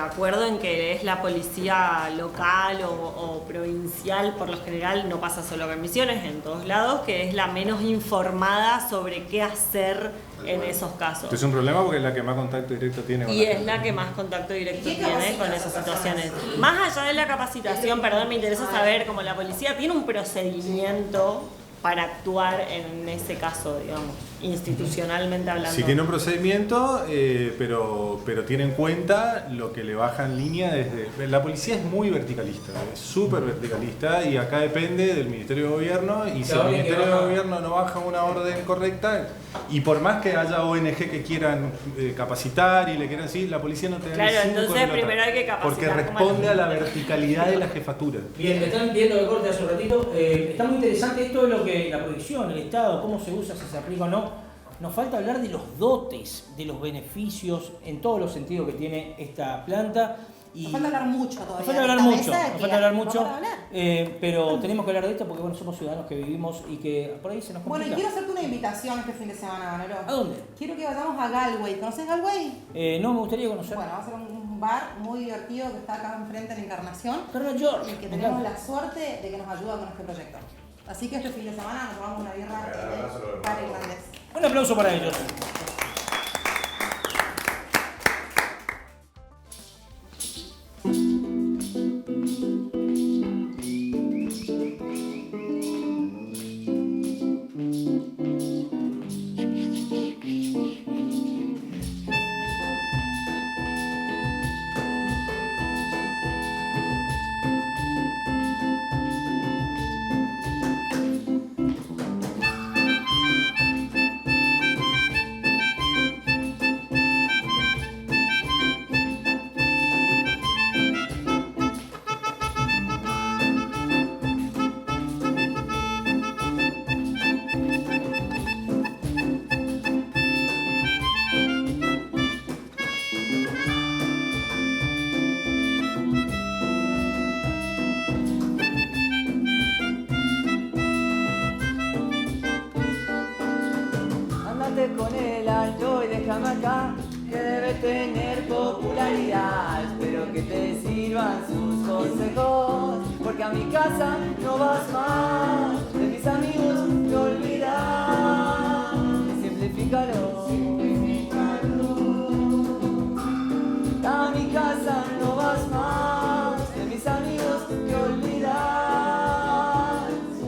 Speaker 5: acuerdo en que es la policía local o provincial, por lo general, no pasa solo en Misiones, en todos lados, que es la menos informada sobre qué hacer en esos casos.
Speaker 4: Es un problema porque es la que más contacto directo tiene con
Speaker 5: Y
Speaker 4: la
Speaker 5: es
Speaker 4: gente.
Speaker 5: la que más contacto directo
Speaker 1: ¿Y qué
Speaker 5: tiene
Speaker 1: capacita
Speaker 5: con
Speaker 1: a
Speaker 5: esas
Speaker 1: esas
Speaker 5: situaciones.
Speaker 1: personas?
Speaker 5: Más allá de la capacitación, perdón, me interesa saber cómo la policía tiene un procedimiento para actuar en ese caso, digamos, institucionalmente hablando?
Speaker 4: Si tiene un procedimiento, pero tiene en cuenta lo que le baja en línea desde... La policía es muy verticalista, es súper verticalista, y acá depende del Ministerio de Gobierno, y si el Ministerio de Gobierno no baja una orden correcta, y por más que haya ONG que quieran capacitar y le quieran decir, la policía no te da
Speaker 5: Claro,
Speaker 4: ni cinco
Speaker 5: entonces
Speaker 4: pelotas,
Speaker 5: primero hay que capacitar.
Speaker 4: porque responde a la verticalidad de la jefatura.
Speaker 2: Bien, me están pidiendo que corte hace un ratito. Está muy interesante esto de lo que la prohibición, el Estado, cómo se usa, si se aplica o no. Nos falta hablar de los dotes, de los beneficios, en todos los sentidos que tiene esta planta. Y
Speaker 1: Nos falta hablar mucho todavía.
Speaker 2: nos falta hablar
Speaker 1: Esta
Speaker 2: mucho,
Speaker 1: mesa
Speaker 2: nos falta hablar mucho,
Speaker 1: vamos a hablar.
Speaker 2: pero tenemos que hablar de esto porque bueno, somos ciudadanos que vivimos y que por ahí se nos complica.
Speaker 1: Bueno, y quiero hacerte una invitación este fin de semana, Manolo.
Speaker 2: ¿A dónde?
Speaker 1: Quiero que vayamos a Galway. ¿Conoces Galway?
Speaker 2: No, me gustaría conocer.
Speaker 1: Bueno, va a ser un bar muy divertido que está acá enfrente en la Encarnación.
Speaker 2: Carlos George.
Speaker 1: Y que
Speaker 2: me
Speaker 1: tenemos
Speaker 2: encanta.
Speaker 1: la suerte de que nos ayuda con este proyecto. Así que este fin de semana nos tomamos una birra de bar irlandés.
Speaker 2: Un aplauso para ellos.
Speaker 8: Ándate con el alto y déjame acá, que debe tener popularidad. Espero que te sirvan sus consejos, porque a mi casa no vas más. De mis amigos te olvidas. Simplifícalo. A mi casa no vas más. De mis amigos te olvidas.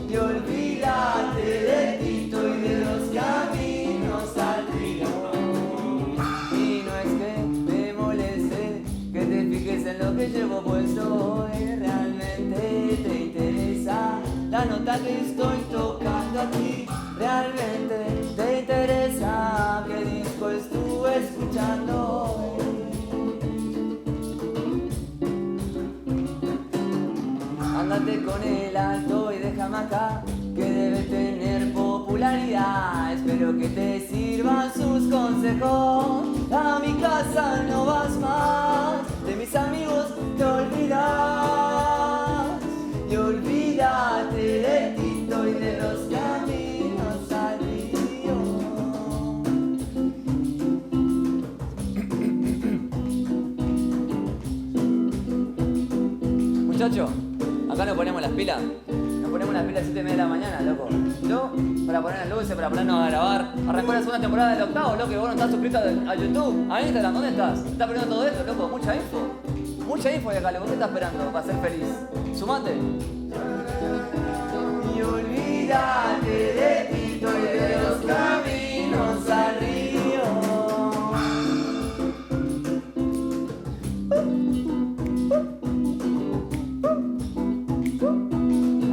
Speaker 8: Y olvídate de Tito y de los caminos al río. Y no es que me moleste que te fijes en lo que llevo puesto hoy. Realmente te interesa la nota que estoy tocando aquí. Realmente te interesa qué disco estuve escuchando hoy. Ándate con el alto y déjame acá, que debe tener popularidad. Espero que te sirvan sus consejos. A mi casa no vas más. De mis amigos te olvidas. Y olvídate de Tito y de los caminos al río. Muchacho, acá nos ponemos las pilas. Nos ponemos las pilas a 7:30 de la mañana, loco. Yo, para poner las luces, para ponernos a grabar. Arrancó la segunda temporada del octavo, loco, y vos no estás suscrito a YouTube, a Instagram, ¿dónde estás? ¿Estás perdiendo todo esto, loco? Mucha info. Mucha info de acá, loco. ¿Qué estás esperando para ser feliz? Sumate. Y olvídate de Tito y de los caminos al río.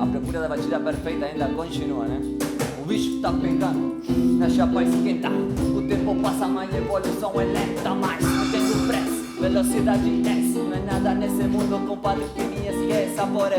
Speaker 8: A procura da batida perfeita ainda continua, né? O bicho tá pegando, na chapa esquenta. O tempo passa, mas a evolução é lenta. Mas não tem pressa, velocidade 10. Não é nada nesse mundo, compadre, que me esqueça. Por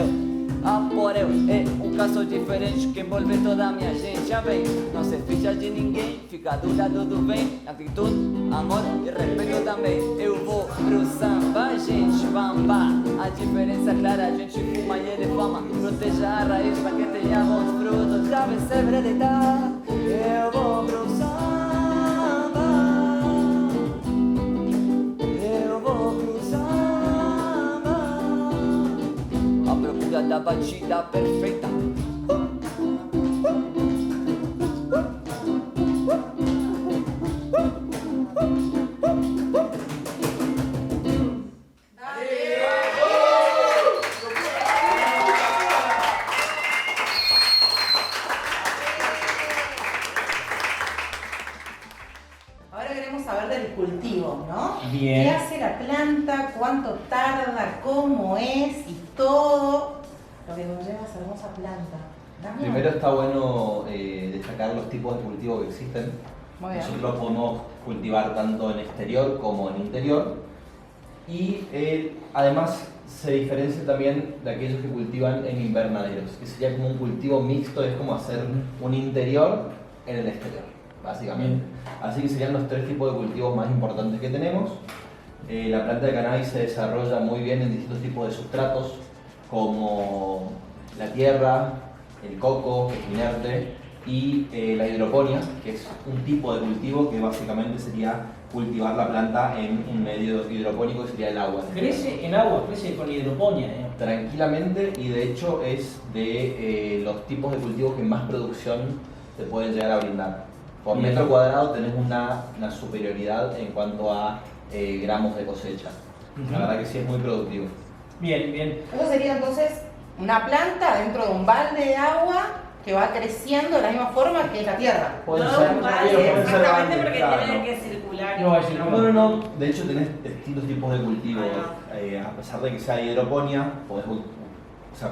Speaker 8: eu, é caso diferente que envolve toda a minha gente. Já vem, não se ficha de ninguém, fica do lado do bem. Atitude, amor e respeito também. Eu vou pro samba, gente, bamba. A diferença é clara, a gente fuma e ele fama. Proteja a raiz pra que tenhamos frutos. Já vem sempre de dar. Eu vou pro samba. Eu vou pro samba. A procura da batida perfeita.
Speaker 2: Bien.
Speaker 1: ¿Qué hace la planta? ¿Cuánto tarda? ¿Cómo es? Y todo lo que conlleva esa hermosa planta. Damián.
Speaker 7: Primero está bueno destacar los tipos de cultivo que existen.
Speaker 1: Muy bien.
Speaker 7: Nosotros podemos cultivar tanto en exterior como en interior. Y además se diferencia también de aquellos que cultivan en invernaderos, que sería como un cultivo mixto, es como hacer un interior en el exterior, básicamente. Así que serían los 3 tipos de cultivos más importantes que tenemos. La planta de cannabis se desarrolla muy bien en distintos tipos de sustratos, como la tierra, el coco, que es inerte, y la hidroponía, que es un tipo de cultivo que básicamente sería cultivar la planta en un medio hidropónico, que sería el agua.
Speaker 2: Crece en agua, crece con hidroponía.
Speaker 7: Tranquilamente, y de hecho es de los tipos de cultivos que más producción te pueden llegar a brindar. Por
Speaker 2: Bien.
Speaker 7: metro cuadrado tenés una superioridad en cuanto a gramos de cosecha. La verdad que sí es muy productivo.
Speaker 2: Bien, bien.
Speaker 1: Eso sería entonces una planta dentro de un balde de agua que va creciendo de la misma forma que la tierra.
Speaker 7: Puede
Speaker 5: No,
Speaker 7: ser,
Speaker 5: vale,
Speaker 7: puede ser
Speaker 5: exactamente
Speaker 7: balde,
Speaker 5: porque
Speaker 7: claro.
Speaker 5: tiene que circular.
Speaker 2: No va a circular.
Speaker 7: No. De hecho tenés distintos tipos de cultivo.
Speaker 5: Ahí
Speaker 7: A pesar de que sea hidroponía, podés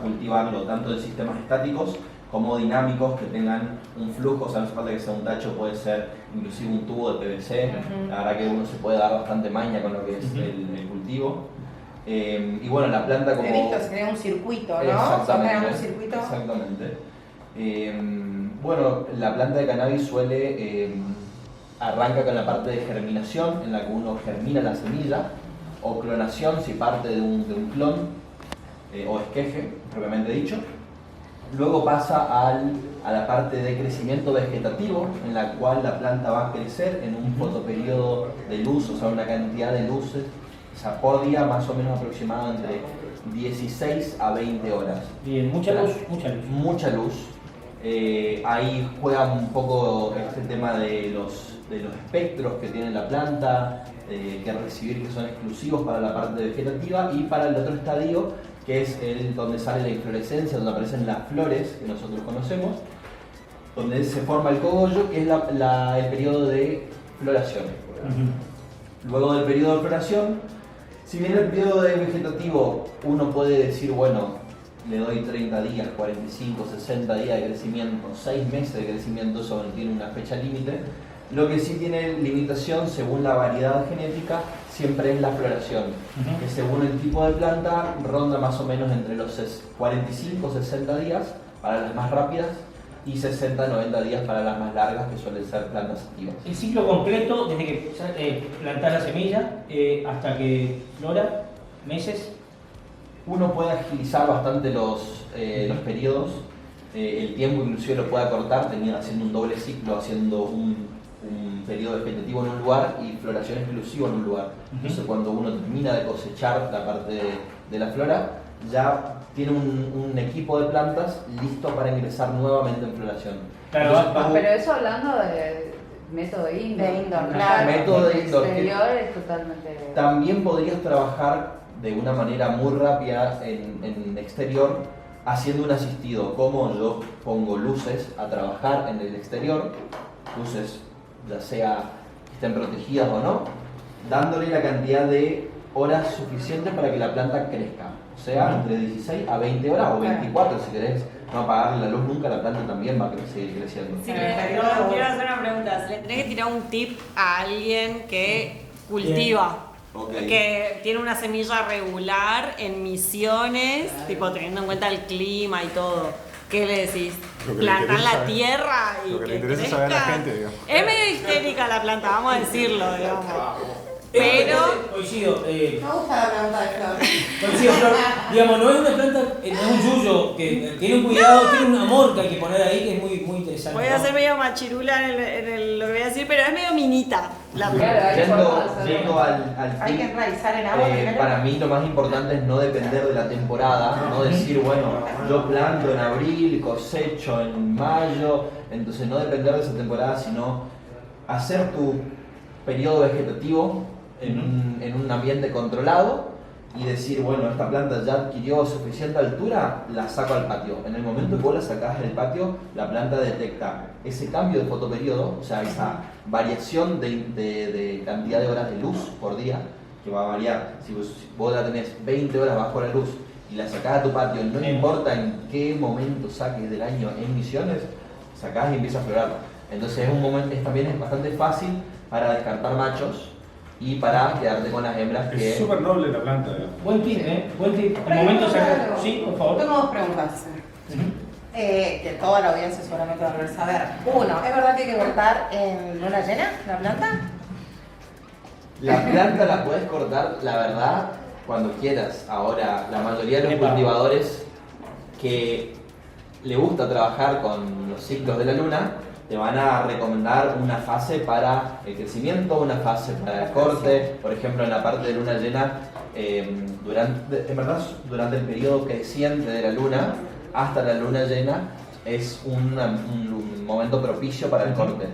Speaker 7: cultivarlo tanto en sistemas estáticos como dinámicos que tengan un flujo, o sea, no hace falta que sea un tacho, puede ser inclusive un tubo de PVC. La verdad que uno se puede dar bastante maña con lo que es el cultivo. Y bueno, la planta como...
Speaker 1: He visto, se crea un circuito, ¿no?
Speaker 7: Exactamente.
Speaker 1: Un circuito.
Speaker 7: Exactamente. Bueno, la planta de cannabis arranca con la parte de germinación, en la que uno germina la semilla, o clonación, si parte de un clon, o esqueje, propiamente dicho. Luego pasa a la parte de crecimiento vegetativo, en la cual la planta va a crecer en un fotoperiodo de luz, o sea, una cantidad de luces, o sea, por día más o menos aproximado entre 16 a 20 horas.
Speaker 2: Bien, mucha luz, mucha luz.
Speaker 7: Mucha luz. Ahí juega un poco este tema de los espectros que tiene la planta, que recibir, que son exclusivos para la parte vegetativa, y para el otro estadio, que es donde sale la inflorescencia, donde aparecen las flores que nosotros conocemos, donde se forma el cogollo, que es el periodo de floración. Luego del periodo de floración, si bien el periodo de vegetativo uno puede decir, bueno, le doy 30 días, 45, 60 días de crecimiento, 6 meses de crecimiento, eso no tiene una fecha límite. Lo que sí tiene limitación, según la variedad genética, siempre es la floración, que según el tipo de planta ronda más o menos entre los 45 60 días para las más rápidas y 60 90 días para las más largas, que suelen ser plantas activas.
Speaker 2: El ciclo completo, desde que plantás la semilla hasta que flora, meses.
Speaker 7: Uno puede agilizar bastante los periodos, el tiempo inclusive lo puede acortar, haciendo un doble ciclo, haciendo un periodo vegetativo en un lugar y floración exclusiva en un lugar. Entonces cuando uno termina de cosechar la parte de la flora, ya tiene un equipo de plantas listo para ingresar nuevamente en floración.
Speaker 2: Claro,
Speaker 7: Entonces,
Speaker 3: Pero eso hablando de método indoor.
Speaker 1: De indoor, claro.
Speaker 7: Método de indoor, que
Speaker 3: exterior es totalmente...
Speaker 7: también podrías trabajar de una manera muy rápida en exterior, haciendo un asistido, como yo pongo luces a trabajar en el exterior, luces ya sea que estén protegidas o no, dándole la cantidad de horas suficientes para que la planta crezca. O sea, entre 16 a 20 horas o 24, si querés no apagarle la luz nunca, la planta también va a seguir creciendo.
Speaker 5: Sí, quiero hacer una pregunta. ¿Le tenés que tirar un tip a alguien que cultiva?
Speaker 7: Okay.
Speaker 5: Que tiene una semilla regular en Misiones, tipo teniendo en cuenta el clima y todo. ¿Qué le decís?
Speaker 4: Lo que le
Speaker 5: Plantar
Speaker 4: interesa
Speaker 5: la
Speaker 4: saber-
Speaker 5: tierra y
Speaker 4: lo que le
Speaker 5: que
Speaker 4: interesa saber a la
Speaker 5: crezca.
Speaker 4: gente, digamos.
Speaker 5: Es medio histérica la planta, vamos a decirlo, digamos. Pero
Speaker 2: Coincido,
Speaker 1: Me gusta la pregunta de Flor.
Speaker 2: coincido, Flor. Digamos, no es una planta, no es un yuyo, que tiene un cuidado, tiene un amor que hay que poner ahí, que es muy, muy interesante.
Speaker 5: voy a ser medio machirula en lo que voy a decir, pero es medio minita la planta.
Speaker 3: Claro, hay formas de hacerlo.
Speaker 7: Yendo al
Speaker 1: Hay que
Speaker 7: tip,
Speaker 1: enraizar en agua. primero.
Speaker 7: para mí lo más importante es no depender de la temporada, no decir, bueno, yo planto en abril, cosecho en mayo, entonces no depender de esa temporada, sino hacer tu periodo vegetativo en un ambiente controlado y decir, bueno, esta planta ya adquirió suficiente altura, la saco al patio. En el momento que vos la sacás del patio, la planta detecta ese cambio de fotoperiodo, o sea, esa variación de cantidad de horas de luz por día, que va a variar. Si vos la tenés 20 horas bajo la luz y la sacás a tu patio, no importa en qué momento saques del año en Misiones, sacás y empieza a florar. Entonces también es bastante fácil para descartar machos y para quedarte con las hembras que...
Speaker 4: Es súper noble la planta.
Speaker 2: Buen tip, buen tip. Un momento, sí, por favor.
Speaker 1: Tengo dos preguntas. Que toda la audiencia seguramente va a querer saber. Uno, ¿es verdad que hay que cortar en luna llena la planta?
Speaker 7: La planta la puedes cortar, la verdad, cuando quieras. Ahora, la mayoría de los cultivadores que le gusta trabajar con los ciclos de la luna, te van a recomendar una fase para el crecimiento, una fase para el corte. Por ejemplo, en la parte de luna llena, durante el periodo creciente de la luna hasta la luna llena es un momento propicio para el corte.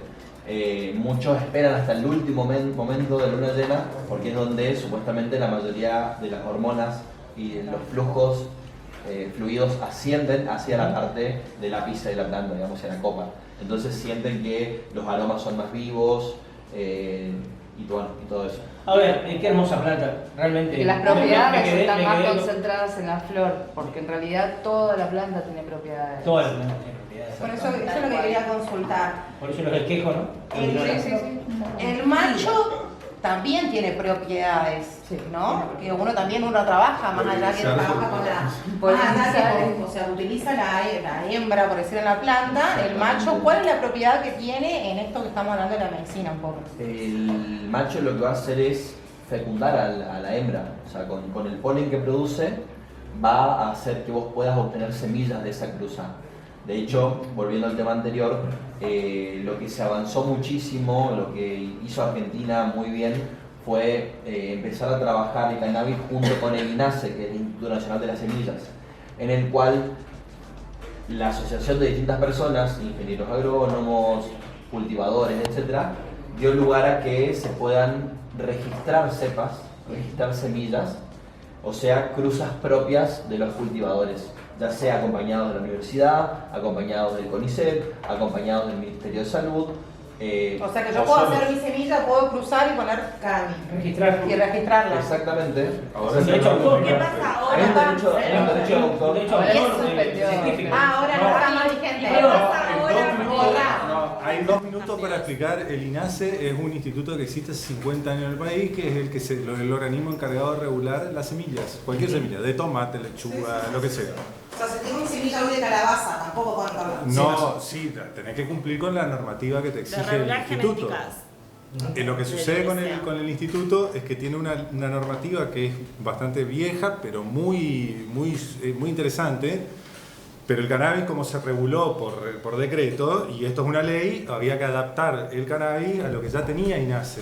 Speaker 7: Muchos esperan hasta el último momento de luna llena porque es donde supuestamente la mayoría de las hormonas y de los flujos fluidos ascienden hacia la parte del ápice de la planta, digamos, hacia la copa. Entonces sienten que los aromas son más vivos y todo eso.
Speaker 2: A ver, qué hermosa planta, realmente.
Speaker 3: Que las propiedades están más concentradas en la flor, porque en realidad toda la planta tiene propiedades.
Speaker 2: Toda la planta tiene propiedades.
Speaker 1: Por eso es lo que quería consultar.
Speaker 2: Por eso lo del quejo, ¿no?
Speaker 3: Sí.
Speaker 1: El macho también tiene propiedades, ¿no? Porque uno trabaja más allá que trabaja con o sea, utiliza la hembra, por decir, en la planta. El macho, ¿cuál es la propiedad que tiene en esto que estamos hablando de la medicina un poco?
Speaker 7: El macho lo que va a hacer es fecundar a la hembra, o sea, con el polen que produce va a hacer que vos puedas obtener semillas de esa cruza. De hecho, volviendo al tema anterior, lo que se avanzó muchísimo, lo que hizo Argentina muy bien, fue empezar a trabajar el cannabis junto con el INASE, que es el Instituto Nacional de las Semillas, en el cual la asociación de distintas personas, ingenieros agrónomos, cultivadores, etc., dio lugar a que se puedan registrar cepas, registrar semillas, o sea, cruzas propias de los cultivadores, ya sea acompañados de la universidad, acompañados del CONICET, acompañados del Ministerio de Salud.
Speaker 1: O sea que yo puedo hacer mi semilla, puedo cruzar y poner cannabis.
Speaker 2: Registrar.
Speaker 1: Y registrarla.
Speaker 7: Exactamente.
Speaker 4: Ahora
Speaker 2: Sí, derecho a autor.
Speaker 1: ¿Qué pasa ahora?
Speaker 7: Hay un derecho de autor.
Speaker 2: Derecho a
Speaker 3: Ahora
Speaker 2: autor,
Speaker 3: es suspendido.
Speaker 2: científico.
Speaker 1: Ahora no está más vigente. ¿Qué
Speaker 2: No,
Speaker 1: pasa ahora?
Speaker 4: Hay 2 minutos para explicar. El INASE es un instituto que existe hace 50 años en el país, que es el organismo encargado de regular las semillas, cualquier semilla, de tomate, lechuga, lo que sea.
Speaker 1: O sea, si tengo mi semilla hoy de calabaza, tampoco puedo cortarla.
Speaker 4: No, sí, tenés que cumplir con la normativa que te
Speaker 5: De
Speaker 4: exige el
Speaker 5: regular
Speaker 4: instituto.
Speaker 5: genéticas.
Speaker 4: Lo que sucede con el instituto es que tiene una normativa que es bastante vieja, pero muy interesante. Pero el cannabis, como se reguló por decreto, y esto es una ley, había que adaptar el cannabis a lo que ya tenía INASE.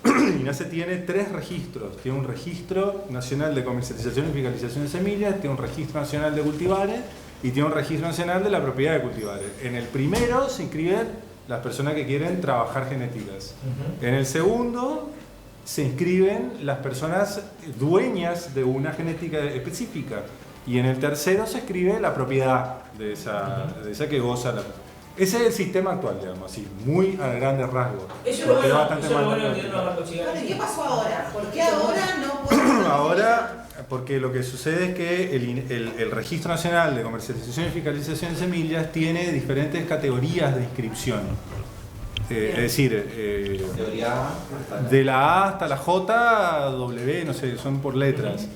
Speaker 4: INASE tiene 3 registros. Tiene un registro nacional de comercialización y fiscalización de semillas, tiene un registro nacional de cultivares y tiene un registro nacional de la propiedad de cultivares. En el primero se inscriben las personas que quieren trabajar genéticas. En el segundo se inscriben las personas dueñas de una genética específica. Y en el tercero se escribe la propiedad de esa que goza la... Ese es el sistema actual, digamos, así, muy a grandes rasgos.
Speaker 2: Eso es
Speaker 4: Porque
Speaker 2: lo
Speaker 4: bastante
Speaker 2: bueno
Speaker 4: mal
Speaker 2: que tiene una marca chica.
Speaker 1: Bueno, ¿y qué pasó ahora? ¿Por qué ahora no podemos?
Speaker 4: Ahora, porque lo que sucede es que el Registro Nacional de Comercialización y Fiscalización de Semillas tiene diferentes categorías de inscripción. Es decir,
Speaker 7: Teoría
Speaker 4: de la A hasta la J, W, no sé, son por letras.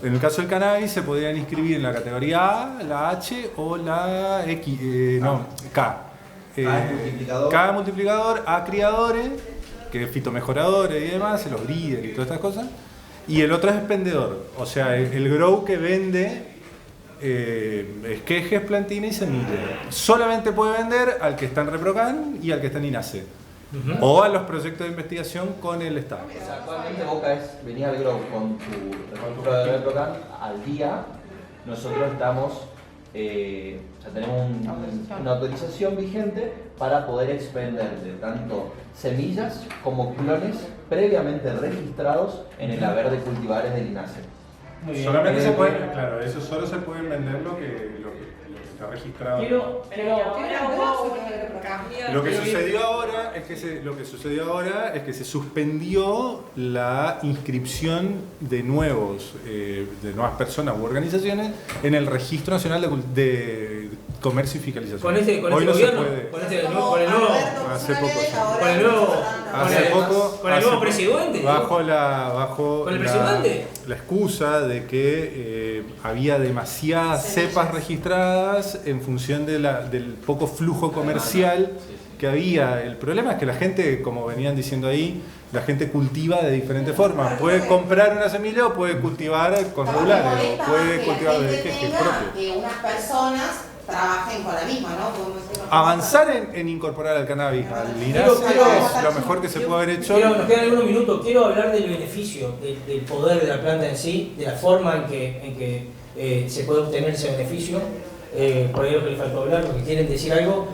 Speaker 4: En el caso del cannabis se podrían inscribir en la categoría A, la H o la X, K.
Speaker 7: multiplicador.
Speaker 4: K multiplicador, A criadores, que es fitomejoradores y demás, los breeders y todas estas cosas. Y el otro es expendedor, o sea, el grow que vende esquejes, plantina y semillas. Solamente puede vender al que está en Reprocan y al que está en INASE. O a los proyectos de investigación con el Estado.
Speaker 7: O sea, actualmente Boca es venir al grow con tu registro de Reprocan al día. Nosotros estamos, o sea, sea, tenemos una autorización vigente para poder expender de tanto semillas como clones previamente registrados en el haber de cultivares del INASE.
Speaker 2: Muy bien.
Speaker 4: Solamente se puede, claro, eso solo se pueden vender lo que está registrado. Lo que sucedió ahora es que se suspendió la inscripción de nuevas personas u organizaciones en el Registro Nacional de Comercio y Fiscalización.
Speaker 2: Con este
Speaker 4: Hoy no
Speaker 2: gobierno,
Speaker 4: se puede.
Speaker 2: con el nuevo presidente,
Speaker 4: bajo
Speaker 2: ¿con el presidente?
Speaker 4: La excusa de que había demasiadas cepas registradas en función del poco flujo comercial que había. El problema es que la gente, como venían diciendo ahí, la gente cultiva de diferentes formas. Puede comprar una semilla o puede cultivar con regulares, o puede cultivar de jeje propio.
Speaker 1: Que unas personas trabajen con la misma, ¿no?
Speaker 4: Avanzar en incorporar al cannabis al INASE es lo mejor que se puede haber hecho.
Speaker 2: Nos quedan algunos minutos. Quiero hablar del beneficio, del poder de la planta en sí, de la forma en que se puede obtener ese beneficio. Por ahí lo que les faltó hablar, porque quieren decir algo,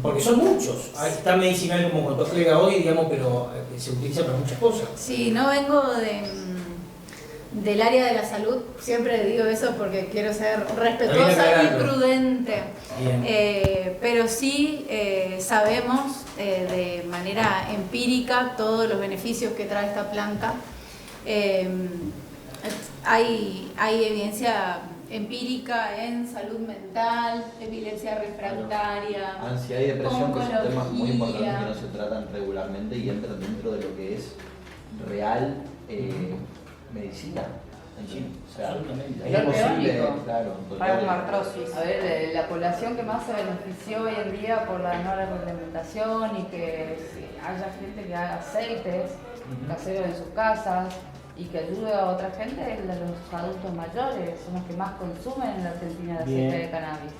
Speaker 2: porque son muchos. Está medicinal, como contó Clega hoy, digamos, pero se utiliza para muchas cosas.
Speaker 6: Sí, no vengo del área de la salud, siempre digo eso porque quiero ser respetuosa y prudente, pero sí sabemos de manera empírica todos los beneficios que trae esta planta. Hay evidencia empírica en salud mental, epilepsia refractaria,
Speaker 7: Ansiedad y depresión, que son temas muy importantes que
Speaker 6: oncología.
Speaker 7: no se tratan regularmente y entran dentro de lo que es real medicina en Chile. O sea,
Speaker 2: Absolutamente.
Speaker 7: es imposible,
Speaker 3: Teórico.
Speaker 7: claro,
Speaker 3: Paranoartrosis. A ver, la población que más se benefició hoy en día por la no reglamentación y que haya gente que haga aceites caseros en sus casas y que ayude a otra gente es los adultos mayores, son los que más consumen en la Argentina el aceite de cannabis.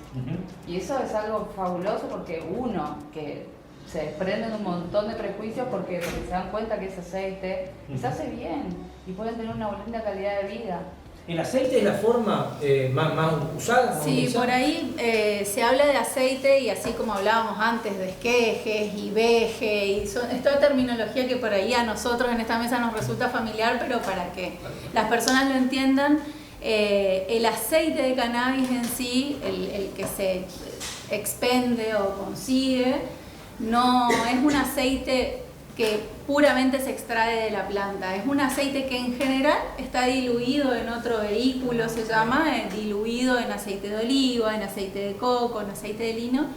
Speaker 3: Y eso es algo fabuloso porque uno, que se desprenden un montón de prejuicios porque se dan cuenta que ese aceite se hace bien y pueden tener una linda calidad de vida.
Speaker 2: ¿El aceite es la forma más usada?
Speaker 6: Sí, por ahí se habla de aceite y así como hablábamos antes de esquejes y veje, y es toda terminología que por ahí a nosotros en esta mesa nos resulta familiar, pero para que las personas lo entiendan, el aceite de cannabis en sí, el que se expende o consigue, no es un aceite que puramente se extrae de la planta, es un aceite que en general está diluido en otro vehículo, se llama, diluido en aceite de oliva, en aceite de coco, en aceite de lino,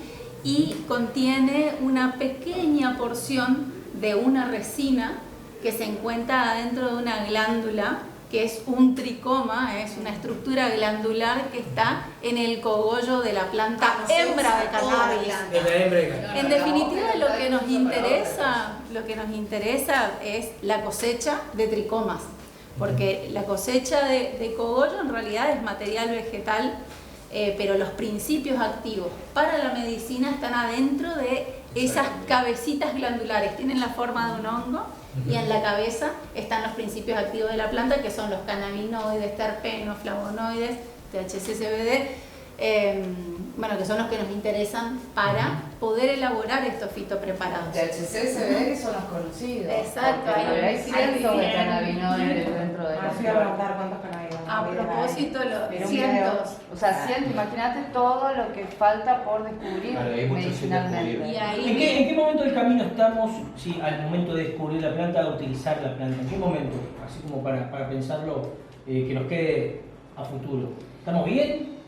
Speaker 6: y contiene una pequeña porción de una resina que se encuentra adentro de una glándula, que es un tricoma, es una estructura glandular que está en el cogollo de la planta hembra de cannabis. En definitiva, lo que nos interesa es la cosecha de tricomas, porque la cosecha de cogollo en realidad es material vegetal, pero los principios activos para la medicina están adentro de esas cabecitas glandulares, tienen la forma de un hongo. Y en la cabeza están los principios activos de la planta, que son los cannabinoides, terpenos, flavonoides, THC, CBD, bueno, que son los que nos interesan para poder elaborar estos fitopreparados.
Speaker 3: THC, CBD, que son los conocidos.
Speaker 6: Exacto.
Speaker 3: Hay cientos de cannabinoides dentro de la planta.
Speaker 6: A propósito, los
Speaker 3: cientos.
Speaker 6: cientos.
Speaker 3: O sea, cientos, imagínate todo lo que falta por descubrir
Speaker 7: Claro, hay mucho sin
Speaker 3: medicinalmente.
Speaker 7: descubrir.
Speaker 6: Y ahí
Speaker 2: ¿En qué momento del camino estamos, al momento de descubrir la planta, de utilizar la planta? ¿En qué momento? Así como para pensarlo, que nos quede a futuro. ¿Estamos bien?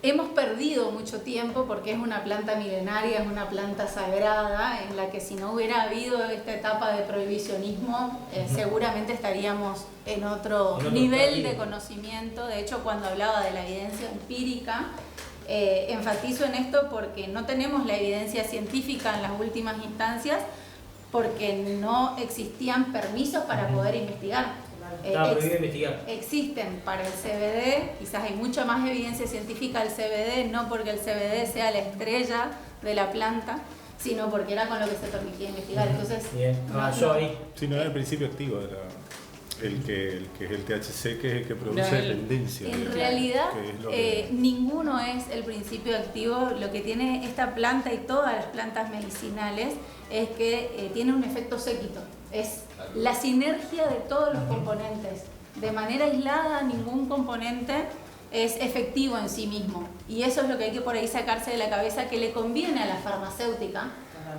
Speaker 6: Hemos perdido mucho tiempo porque es una planta milenaria, es una planta sagrada en la que si no hubiera habido esta etapa de prohibicionismo, seguramente estaríamos en otro nivel de conocimiento. De hecho, cuando hablaba de la evidencia empírica, enfatizo en esto porque no tenemos la evidencia científica en las últimas instancias porque no existían permisos para poder investigar.
Speaker 2: Estaba prohibido investigar.
Speaker 6: Existen para el CBD, quizás hay mucha más evidencia científica del CBD, no porque el CBD sea la estrella de la planta, sino porque era con lo que se permitía investigar. Entonces,
Speaker 2: bien, avanzó ahí.
Speaker 4: Sí, no era el principio activo, el que es el THC, que es el que produce dependencia.
Speaker 6: En realidad,
Speaker 4: que es lo que...
Speaker 6: ninguno es el principio activo. Lo que tiene esta planta y todas las plantas medicinales es que tiene un efecto séquito. Es la sinergia de todos los componentes. De manera aislada, ningún componente es efectivo en sí mismo. Y eso es lo que hay que por ahí sacarse de la cabeza, que le conviene a la farmacéutica.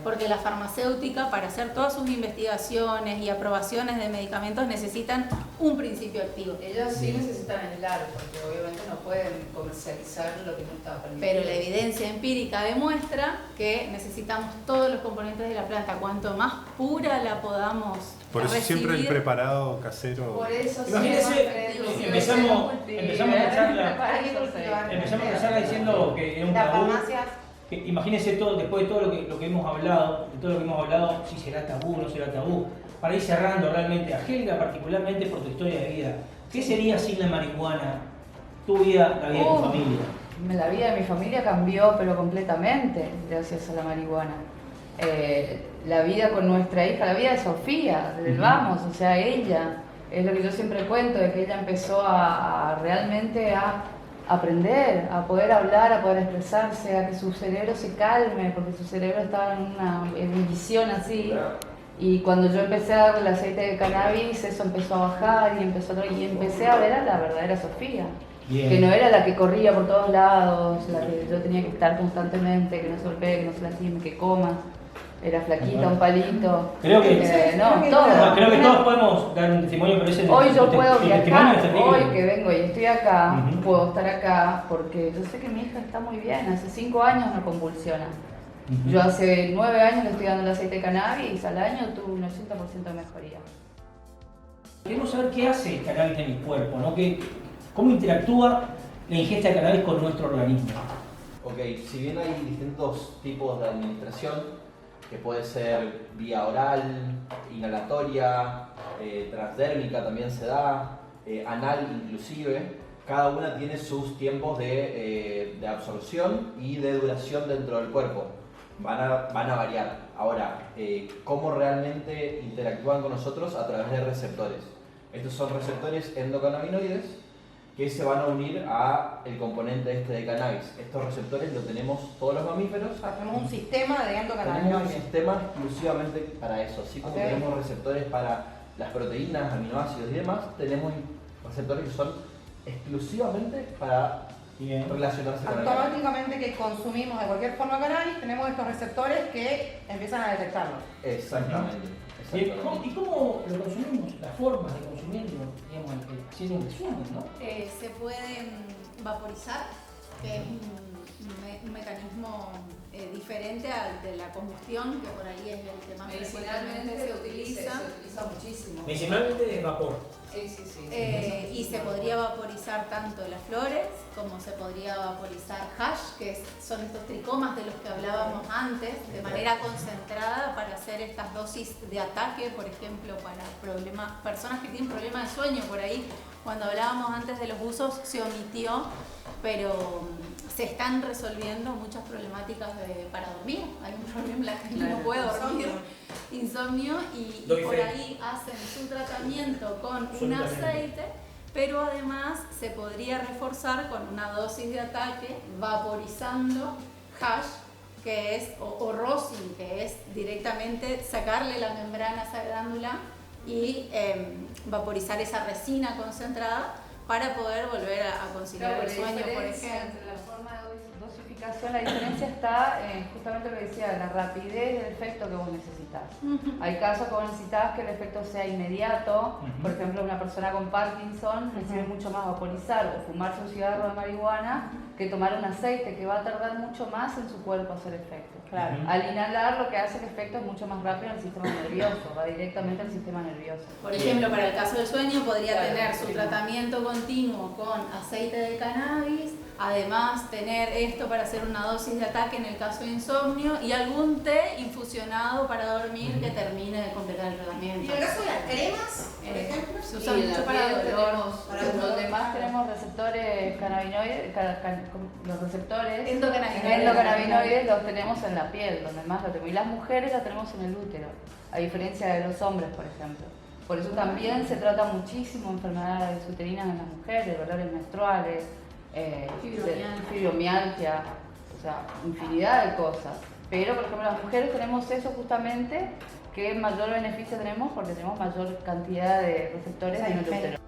Speaker 6: Porque la farmacéutica, para hacer todas sus investigaciones y aprobaciones de medicamentos, necesitan un principio activo.
Speaker 3: Ellos sí necesitan aislar, porque obviamente no pueden comercializar lo que no está permitido.
Speaker 6: Pero la evidencia empírica demuestra que necesitamos todos los componentes de la planta. Cuanto más pura la podamos
Speaker 4: Por eso
Speaker 6: recibir,
Speaker 4: siempre el preparado casero...
Speaker 3: Por eso
Speaker 2: Imagínense, empezamos la charla diciendo que era un
Speaker 1: Las
Speaker 2: tabú.
Speaker 1: farmacias.
Speaker 2: Imagínense todo, después de todo lo que hemos hablado, si será tabú o no será tabú. Para ir cerrando realmente a Helga, particularmente por tu historia de vida, ¿qué sería sin la marihuana tu vida, la vida de tu familia?
Speaker 3: La vida de mi familia cambió, pero completamente, gracias a la marihuana. La vida con nuestra hija, la vida de Sofía, del Vamos, o sea, ella, es lo que yo siempre cuento, de que ella empezó a realmente a aprender, a poder hablar, a poder expresarse, a que su cerebro se calme, porque su cerebro estaba en una ebullición así. Y cuando yo empecé a darle el aceite de cannabis, eso empezó a bajar y empecé a ver a la verdadera Sofía. Bien. Que no era la que corría por todos lados, la que yo tenía que estar constantemente, que no se golpee, que no se lastime, que coma. Era flaquita, un palito.
Speaker 2: Creo que, creo que todos podemos dar un testimonio, pero ese
Speaker 3: hoy yo puedo viajar,
Speaker 2: es
Speaker 3: hoy que vengo y estoy acá, puedo estar acá porque yo sé que mi hija está muy bien, hace 5 años no convulsiona. Yo hace 9 años le estoy dando el aceite de cannabis, al año tuve un 80% de mejoría.
Speaker 2: Queremos saber qué hace el cannabis en el cuerpo, ¿no? ¿Cómo interactúa la ingesta de cannabis con nuestro organismo?
Speaker 7: Ok, si bien hay distintos tipos de administración, que puede ser vía oral, inhalatoria, transdérmica también se da, anal inclusive, cada una tiene sus tiempos de absorción y de duración dentro del cuerpo. Van a variar. Ahora, ¿cómo realmente interactúan con nosotros? A través de receptores. Estos son receptores endocannabinoides que se van a unir a el componente este de cannabis. Estos receptores los tenemos todos los mamíferos.
Speaker 1: Tenemos un sistema de
Speaker 7: Tenemos un
Speaker 1: endocannabinoides.
Speaker 7: sistema exclusivamente para eso. Así como tenemos receptores para las proteínas, aminoácidos y demás, tenemos receptores que son exclusivamente para relacionarse con el cannabis.
Speaker 1: Automáticamente que consumimos de cualquier forma cannabis, tenemos estos receptores que empiezan a detectarlo.
Speaker 7: Exactamente.
Speaker 2: ¿Y cómo lo consumimos? Las formas de consumirlo, digamos, haciendo un resumen, ¿no?
Speaker 6: Se pueden vaporizar, que es un mecanismo diferente al de la combustión, que por ahí es el que más frecuentemente se utiliza.
Speaker 3: Se utiliza muchísimo.
Speaker 2: Medicinalmente es vapor.
Speaker 3: Sí.
Speaker 6: Y se podría vaporizar tanto las flores como se podría vaporizar hash, que son estos tricomas de los que hablábamos antes, de manera concentrada para hacer estas dosis de ataque, por ejemplo, para personas que tienen problemas de sueño. Por ahí, cuando hablábamos antes de los usos, se omitió, pero se están resolviendo muchas problemáticas para dormir. Hay un problema, la gente no puede dormir, insomnio, y por ahí hacen su tratamiento con un aceite, pero además se podría reforzar con una dosis de ataque vaporizando hash, que es, o rosin, que es directamente sacarle la membrana a esa glándula y vaporizar esa resina concentrada para poder volver a conciliar el sueño, por ejemplo.
Speaker 3: Entre la forma de dosificación, la diferencia está en justamente lo que decía, la rapidez del efecto que vos necesitas. Hay casos que vos necesitas que el efecto sea inmediato, por ejemplo, una persona con Parkinson recibe mucho más vaporizar o fumarse un cigarro de marihuana que tomar un aceite, que va a tardar mucho más en su cuerpo hacer efecto. Claro. Al inhalar lo que hace el efecto es mucho más rápido en el sistema nervioso, va directamente al sistema nervioso.
Speaker 6: Por ejemplo, para el caso del sueño podría tener su tratamiento continuo con aceite de cannabis, además tener esto para hacer una dosis de ataque en el caso de insomnio y algún té infusionado para dormir que termine de completar el tratamiento.
Speaker 1: ¿Y en el caso de las cremas, por ejemplo?
Speaker 6: Se usa mucho para dolor.
Speaker 3: Donde más tenemos receptores cannabinoides, los receptores
Speaker 6: endocannabinoides
Speaker 3: los tenemos en la piel, donde más lo tenemos. Y las mujeres las tenemos en el útero, a diferencia de los hombres, por ejemplo. Por eso también se trata muchísimo enfermedades uterinas en las mujeres, dolores menstruales, fibromialgia, o sea, infinidad de cosas. Pero, por ejemplo, las mujeres tenemos eso justamente, que mayor beneficio tenemos porque tenemos mayor cantidad de receptores de testosterona.